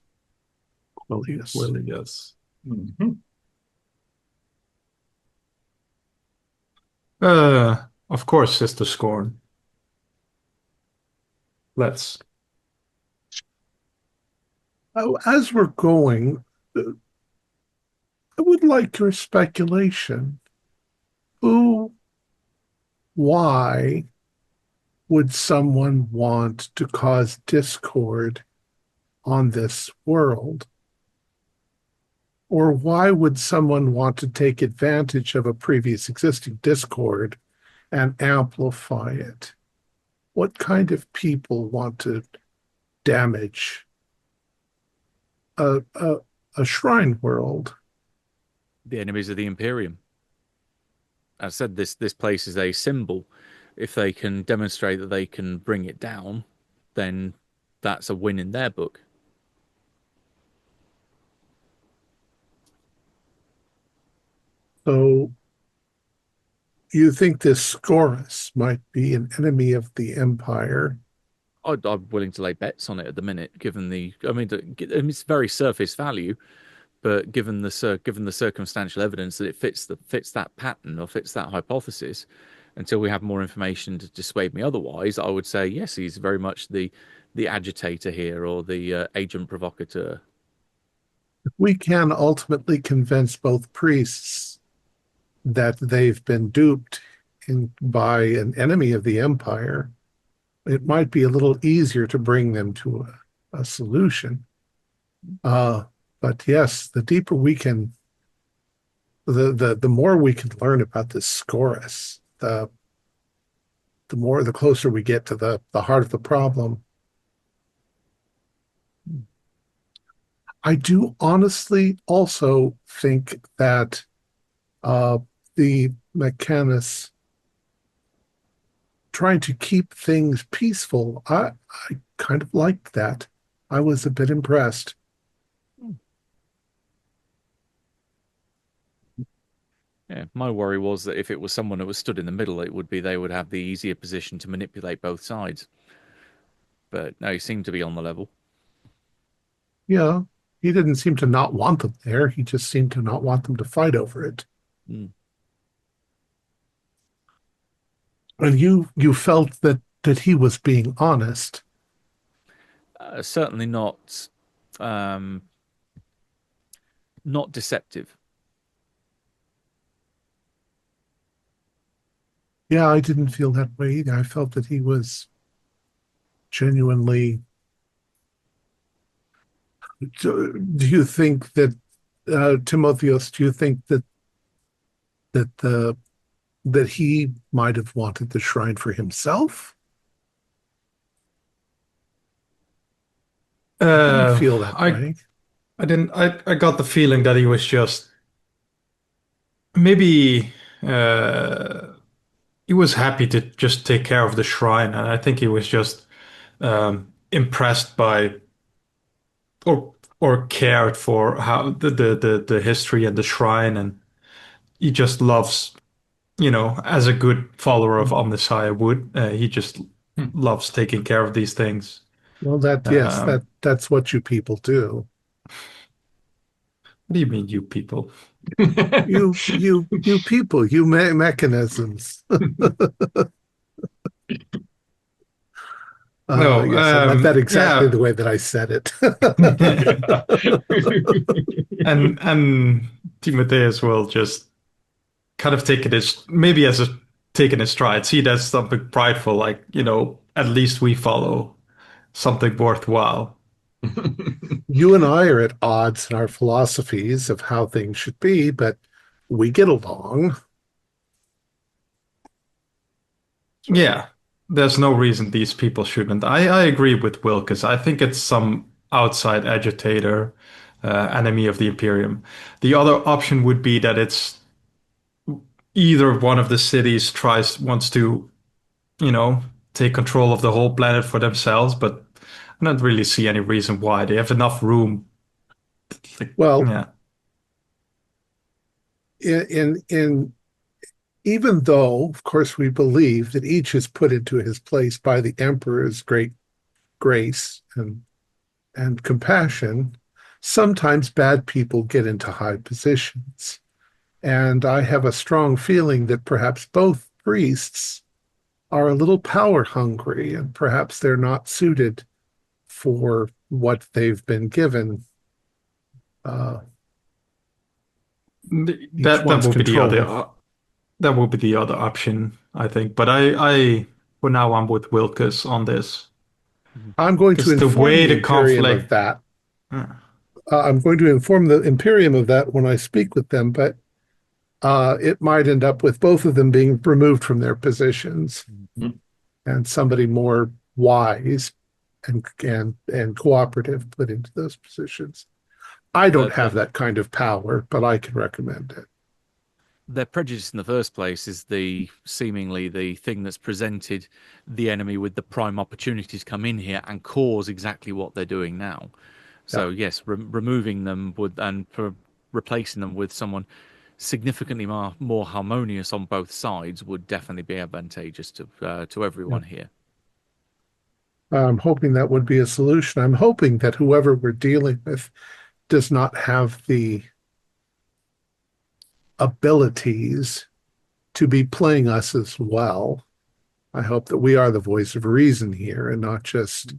Willius. Willie, yes. Mhm. Of course, Sister Scorn. Let's. Oh, as we're going, I would like your speculation. Who, why would someone want to cause discord on this world? Or why would someone want to take advantage of a previous existing discord and amplify it? What kind of people want to damage a, a, a shrine world? The enemies of the Imperium. As I said, this place is a symbol. If they can demonstrate that they can bring it down, then that's a win in their book. So you think this Scorus might be an enemy of the Empire? I'm willing to lay bets on it at the minute, given I mean, it's very surface value, but given the circumstantial evidence that it fits that pattern or fits that hypothesis, until we have more information to dissuade me otherwise, I would say yes, he's very much the agitator here or the agent provocateur. We can ultimately convince both priests that they've been duped by an enemy of the Empire. It might be a little easier to bring them to a solution. Uh, but yes, the deeper we can, the more we can learn about this Scorus, the closer we get to the heart of the problem. I do honestly also think that uh, the Mechanus trying to keep things peaceful, I kind of liked that. I was a bit impressed. Yeah, my worry was that if it was someone who was stood in the middle, it would be they would have the easier position to manipulate both sides. But no, he seemed to be on the level. Yeah, he didn't seem to not want them there. He just seemed to not want them to fight over it. Mm. And you felt that he was being honest. Certainly um, not deceptive. Yeah, I didn't feel that way either. I felt that he was genuinely. Do you think that Timotheus? Do you think that the that he might have wanted the shrine for himself? I didn't Uh, feel that I way. I didn't. I got the feeling that he was just maybe he was happy to just take care of the shrine, and I think he was just impressed by or cared for how the history and the shrine, and he just loves, as a good follower of Omnissiah would, he just Hmm. loves taking care of these things. Well, that yes, Um, that's what you people do. what do you mean, you people? You people, you mechanisms. No, Yes, I meant that exactly yeah. the way that I said it. Yeah. And Timotheus will just kind of take it as maybe as a taking his stride, see that's something prideful, like, at least we follow something worthwhile. You and I are at odds in our philosophies of how things should be, but we get along. Yeah, there's no reason these people shouldn't. I agree with Will because I think it's some outside agitator. enemy of the Imperium. The other option would be that it's either one of the cities wants to, you know, take control of the whole planet for themselves, but I don't really see any reason why. They have enough room. Like, Well, yeah. in even though, of course, we believe that each is put into his place by the Emperor's great grace and compassion, sometimes bad people get into high positions. And I have a strong feeling that perhaps both priests are a little power hungry and perhaps they're not suited for what they've been given. That one's will be the control. other that will be the other option, I think. But I for now I'm with Wilkes on this. I'm going to Because the inform way the the Imperium conflict of that. uh, I'm going to inform the Imperium of that when I speak with them, but it might end up with both of them being removed from their positions and somebody more wise and cooperative put into those positions. I don't have that kind of power, but I can recommend it. Their prejudice in the first place is seemingly the thing that's presented the enemy with the prime opportunity to come in here and cause exactly what they're doing now. So yes, removing them replacing them with someone significantly more harmonious on both sides would definitely be advantageous to everyone here. I'm hoping that would be a solution. I'm hoping that whoever we're dealing with does not have the abilities to be playing us as well. I hope that we are the voice of reason here and not just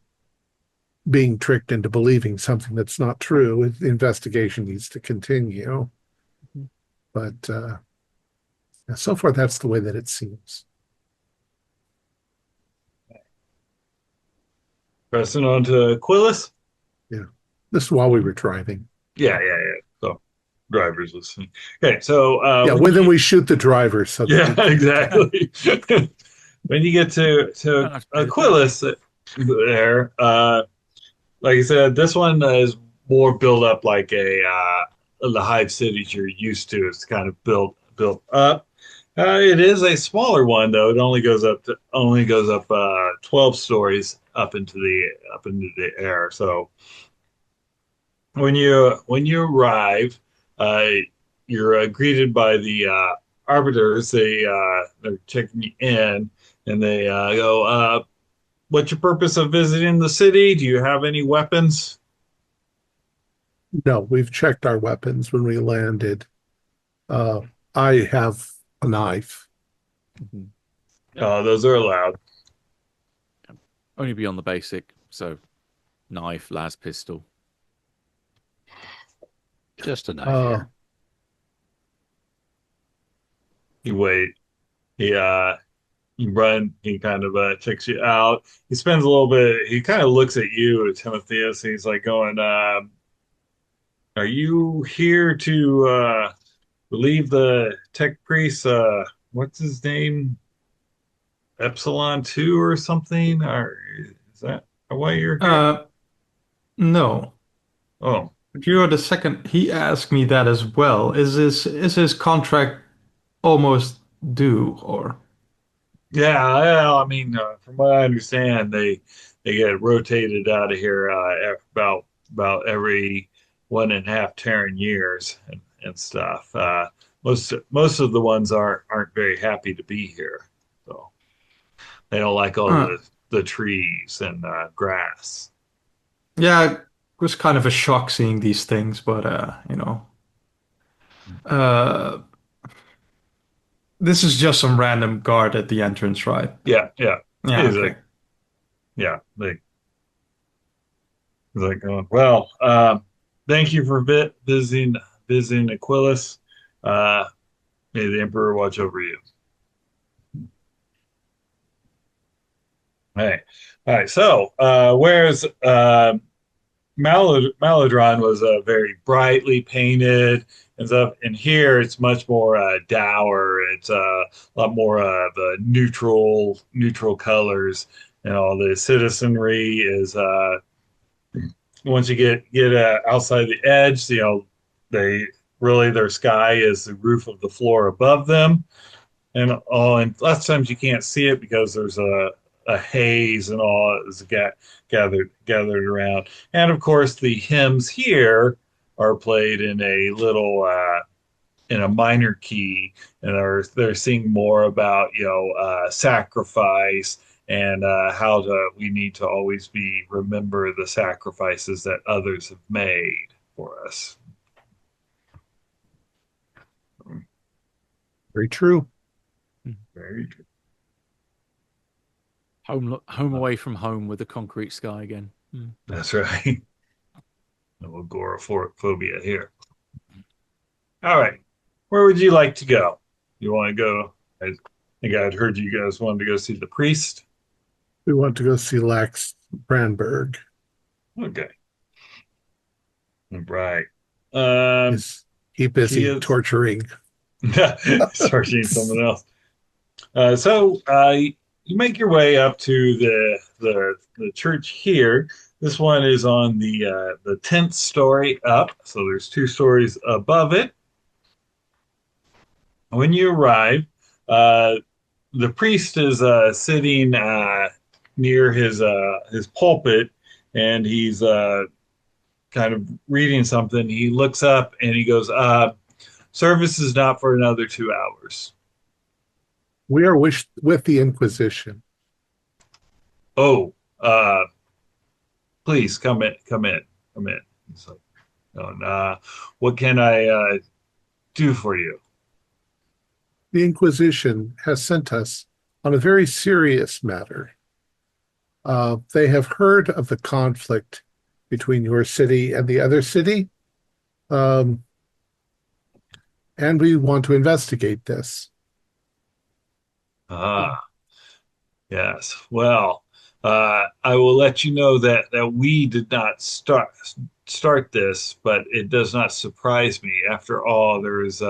being tricked into believing something that's not true. The investigation needs to continue. But so far, that's the way that it seems. Pressing on to Quillis. Yeah. This is while we were driving. Yeah. So drivers listening. Okay, so then we shoot the driver. So exactly. When you get to Quillis there, like I said, this one is more built up like the hive cities you're used to. It's kind of built up. It is a smaller one though. It only goes up 12 stories up into the air. So when you arrive, you're greeted by the arbiters. They're checking you in, and they go, "What's your purpose of visiting the city? Do you have any weapons?" No, we've checked our weapons when we landed. I have a knife. Oh, those are allowed. Only beyond the basic, so knife, las pistol. Just a knife here. You wait. You run. He kind of checks you out. He spends a little bit. He kind of looks at you, Timotheus. He's like going, "Are you here to relieve the tech priest? What's his name? Epsilon 2 or something? Or is that why you're here?" No. Oh, You're the second. He asked me that as well. Is his contract almost due or? yeah. Well, I mean, from what I understand, they get rotated out of here about every 1.5 Terran years and stuff. Most of the ones aren't very happy to be here, so they don't like all the trees and grass. Yeah, it was kind of a shock seeing these things, but this is just some random guard at the entrance, right? Yeah. Yeah, He's okay. like, yeah, he's like, oh, well, thank you for visiting Aquilus. May the Emperor watch over you. Hey, all right. So, whereas Maladron was very brightly painted and stuff, and here it's much more dour. It's a lot more of neutral colors, and all the citizenry is once you get outside the edge, they really their sky is the roof of the floor above them, and lots of times you can't see it because there's a haze and all is gathered around. And of course, the hymns here are played in a minor key, and they're singing more about sacrifice and we need to always remember the sacrifices that others have made for us. Very true. Very true. Home away from home with the concrete sky again. That's right. No agoraphobia here. All right. Where would you like to go? You want to go? I think I'd heard you guys wanted to go see the priest. We want to go see Lax Brandberg. Okay. Right. Is he busy torturing? Torturing someone else. You make your way up to the church here. This one is on the 10th story up, so there's 2 stories above it. When you arrive, the priest is sitting near his pulpit, and he's kind of reading something. He looks up and he goes, "Service is not for another 2 hours." We are with the Inquisition. Oh, please come in. He's like, "Oh, what can I do for you?" The Inquisition has sent us on a very serious matter. They have heard of the conflict between your city and the other city, and we want to investigate this. Ah, yes. Well, I will let you know that we did not start this, but it does not surprise me. After all, there's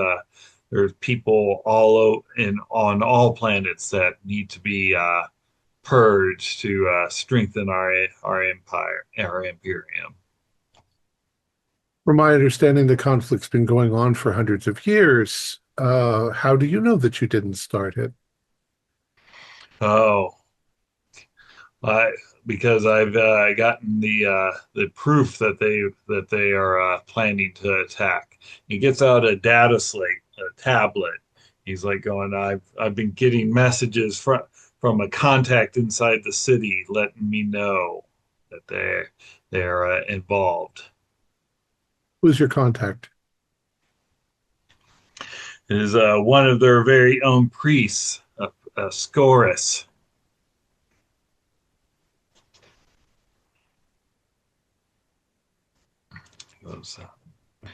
people on all planets that need to be purged to strengthen our empire, our imperium. From my understanding, the conflict's been going on for hundreds of years. How do you know that you didn't start it? Oh, I because I've gotten the proof that they are planning to attack. He gets out a data slate, a tablet. He's like going, I've been getting messages from a contact inside the city, letting me know that they're involved. Who's your contact? It is one of their very own priests, a Scorus. Goes, I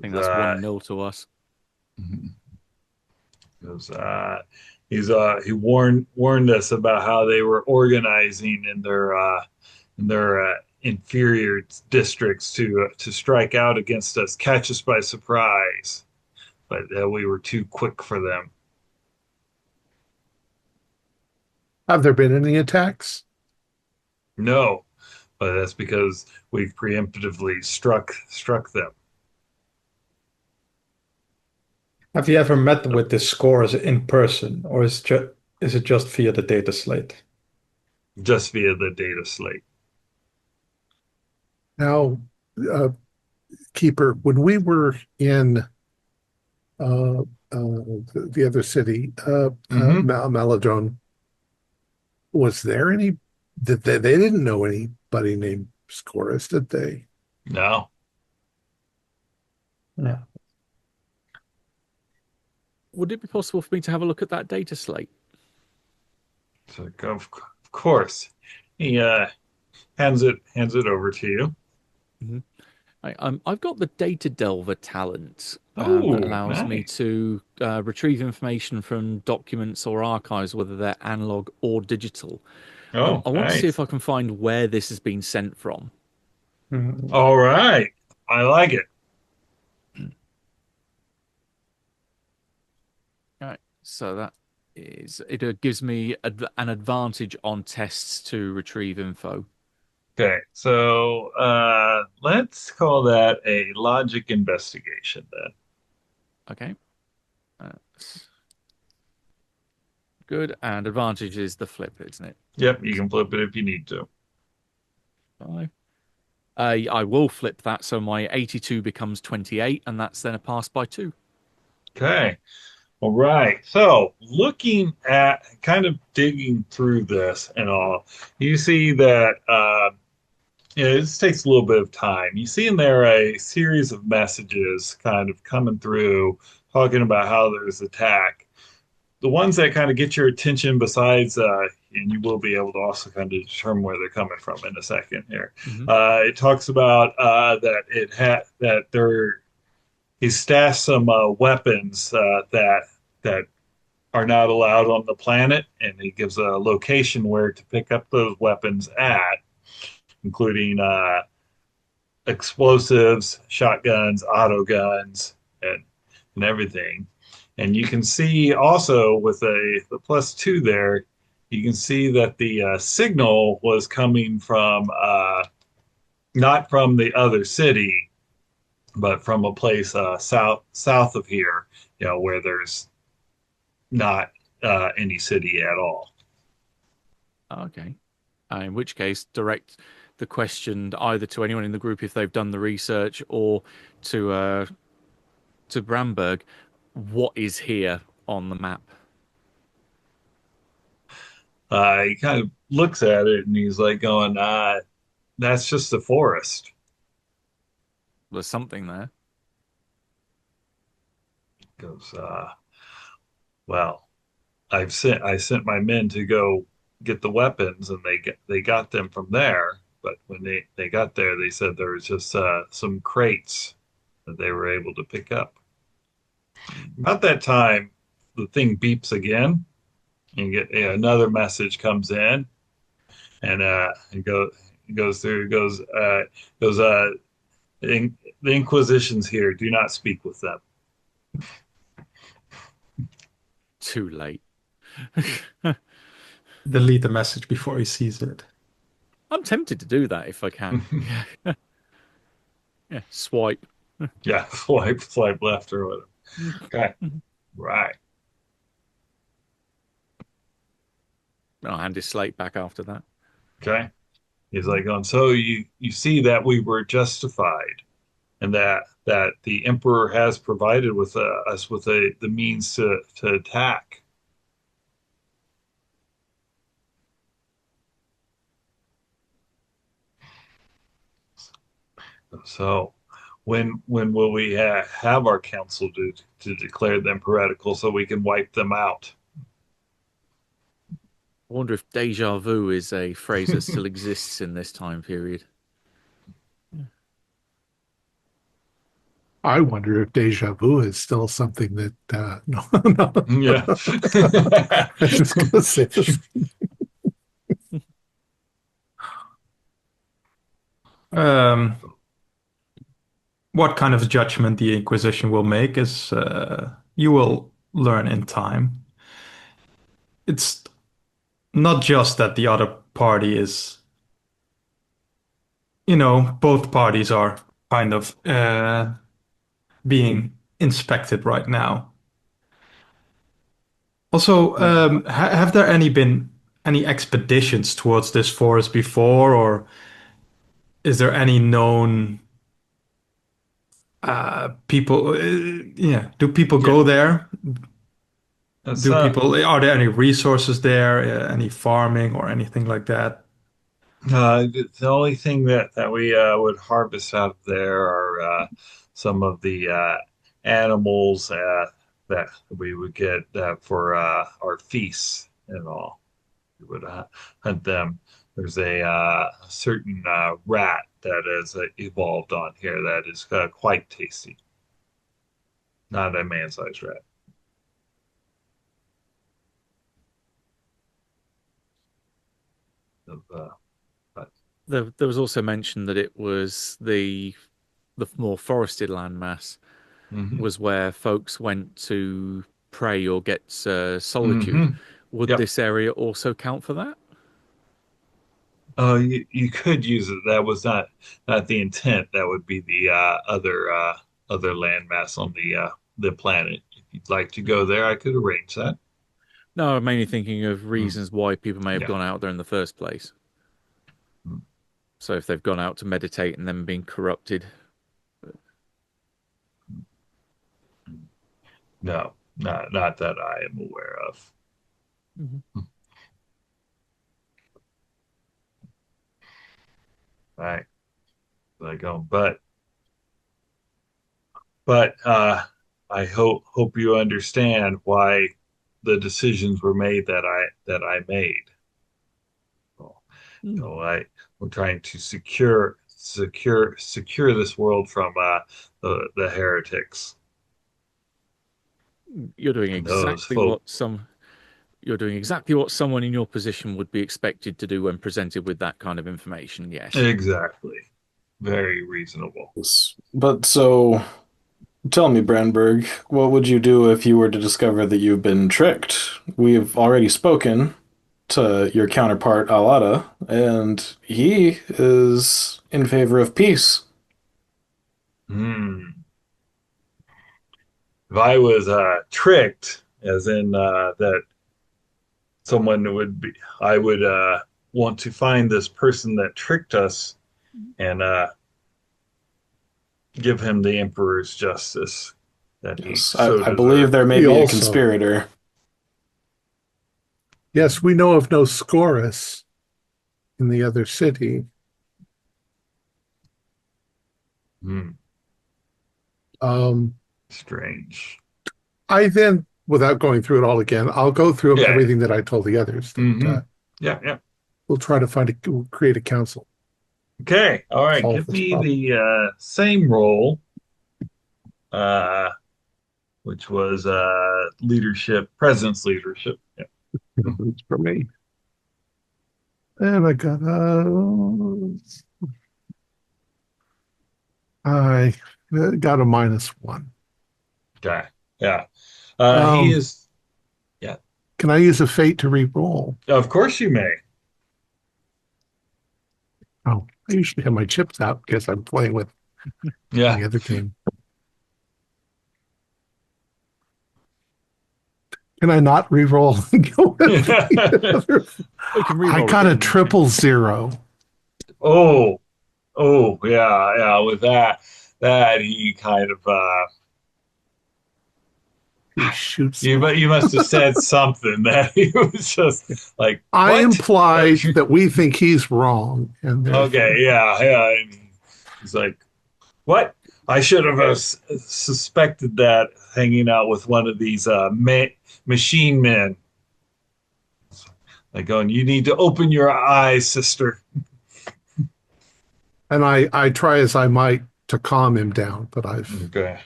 think that's 1-0 to us. Goes, he warned us about how they were organizing in their inferior districts to strike out against us, catch us by surprise, but we were too quick for them. Have there been any attacks? No, but that's because we've preemptively struck them. Have you ever met with the scores in person, or is it just via the data slate? Just via the data slate. Now, Keeper, when we were in the other city, Maladron, was there any? They didn't know anybody named Scorus, did they? No. Yeah. Would it be possible for me to have a look at that data slate? So of course, he hands it over to you. I've got the Data Delver talent Oh, that allows me nice. to retrieve information from documents or archives, whether they're analog or digital. Oh, I want to see nice. if I can find where this has been sent from. Mhm. All right. I like it. All right, so that is it. Gives me an advantage on tests to retrieve info. Okay, so let's call that a logic investigation then. Okay. That's good. And advantage is the flip, isn't it? Yep, you can flip it if you need to. Five. I will flip that, so my 82 becomes 28, and that's then a pass by two. Okay. All right. So, looking at kind of digging through this and all, you see that this takes a little bit of time. You see in there a series of messages kind of coming through, talking about how there's attack. The ones that kind of get your attention, besides, and you will be able to also kind of determine where they're coming from in a second here. Hmm. It talks about that it had that there he stashed some weapons that are not allowed on the planet, and he gives a location where to pick up those weapons at, including explosives, shotguns, auto guns, and everything. And you can see also with the +2 there, you can see that the signal was coming from not from the other city, but from a place south of here, where there's not any city at all. Okay. In which case, direct the question either to anyone in the group if they've done the research, or to Bramberg. What is here on the map? He kind of looks at it and he's like going, that's just a forest. There's something there. He goes, well, I sent my men to go get the weapons, and they got them from there. But when they got there, they said there was just some crates that they were able to pick up. About that time, the thing beeps again. You get another message comes in, and it goes through. It goes. The Inquisition's here. Do not speak with them. Too late. Delete the message before he sees it. I'm tempted to do that if I can. Yeah, swipe. Yeah, swipe left or whatever. Okay, right. I'll hand his slate back after that. Okay. He's like, so you see that we were justified, and that the emperor has provided with us with the means to attack. So when will we have our council to declare them heretical so we can wipe them out? I wonder if deja vu is a phrase that still exists in this time period. I wonder if deja vu is still something that no, no. Yeah. I was just gonna say this. Um, what kind of judgment the Inquisition will make is you will learn in time. It's not just that the other party is, both parties are kind of being inspected right now. Also, have there been any expeditions towards this forest before, or is there any known people? Yeah, do people Yeah. go there? That's Are there any resources there, any farming or anything like that? the only thing that we would harvest out there are some of the animals that we would get for our feasts and all. We would hunt them. There's a certain rat that has evolved on here that is quite tasty. Not a man-sized rat. But, There was also mention that it was the more forested landmass mhm. was where folks went to pray or get solitude. Hmm. Would Yep. this area also count for that? Oh, you could use it. That was not the intent. That would be the other landmass on the planet. If you'd like to go there, I could arrange that. No, I'm mainly thinking of Mm, reasons why people may have yeah. gone out there in the first place. Mm, So if they've gone out to meditate and then been corrupted. no, not that I am aware of. Mhm. Right. Like, but I hope you understand why the decisions were made that I made. Well, Mm. we're trying to secure this world from the heretics You're doing and those exactly folk. what you're doing exactly what someone in your position would be expected to do when presented with that kind of information. Yes. Exactly. Very reasonable. But so, tell me, Brandberg, what would you do if you were to discover that you've been tricked? We've already spoken to your counterpart, Alada, and he is in favor of peace. Hmm. If I was tricked, as in that someone would be, I would want to find this person that tricked us and give him the emperor's justice that he Yes, so I believe deserved. there may We be a also, conspirator. yes, we know of no Scorus in the other city. Hmm. Um, Strange. I then, without going through it all again, I'll go through Yeah. everything that I told the others. That Hmm. Yeah. Yeah. we'll try to we'll create a council. Okay. All right. Solve Give this me problem. the same role, uh, which was presence leadership. Yeah. It's for me. And I got a -1. Okay. Yeah. He Um, is. Yeah. can I use a fate to re-roll? Of course you may. Oh, I usually have my chips out because I'm playing with Yeah. the other game. Can I not re-roll and go with the other? We can I re-roll got a again. 000. Oh. Oh. Yeah. Yeah. With that he kind of He shoots you me. but you must have said something that he was just like I what? implied that we think he's wrong, and Okay. therefore, Yeah. Yeah. And he's like, what? I should have suspected that hanging out with one of these machine men. Like going, you need to open your eyes, sister. and I try as I might to calm him down, but I've Okay.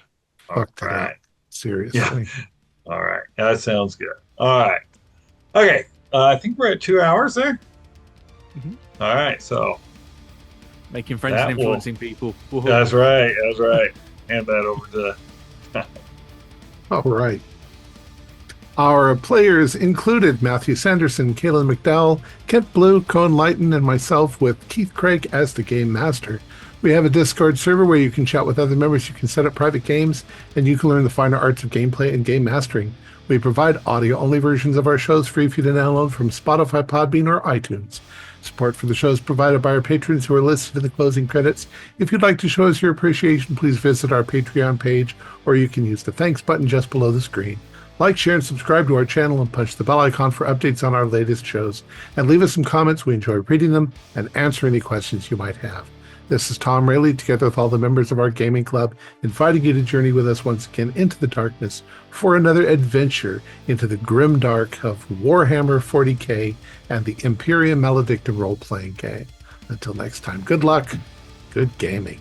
All fucked it up right. Yeah. seriously. All right. That sounds good. All right. Okay. I think we're at 2 hours there. Mhm. All right. So Making friends That and will- influencing people. Woohoo. that's right. That's right. Hand that over to. All right. Our players included Matthew Sanderson, Kaylin McDowell, Kent Blue, Cohen Lighton, and myself, with Keith Craig as the game master. We have a Discord server where you can chat with other members, you can set up private games, and you can learn the finer arts of gameplay and game mastering. We provide audio-only versions of our shows free for you to download from Spotify, Podbean, or iTunes. Support for the show is provided by our patrons who are listed in the closing credits. If you'd like to show us your appreciation, please visit our Patreon page, or you can use the thanks button just below the screen. Like, share, and subscribe to our channel, and punch the bell icon for updates on our latest shows. And leave us some comments. We enjoy reading them and answer any questions you might have. This is Thom Raley, together with all the members of our gaming club, inviting you to journey with us once again into the darkness for another adventure into the grim dark of Warhammer 40k and the Imperium Maledictum role-playing game. Until next time, good luck, good gaming.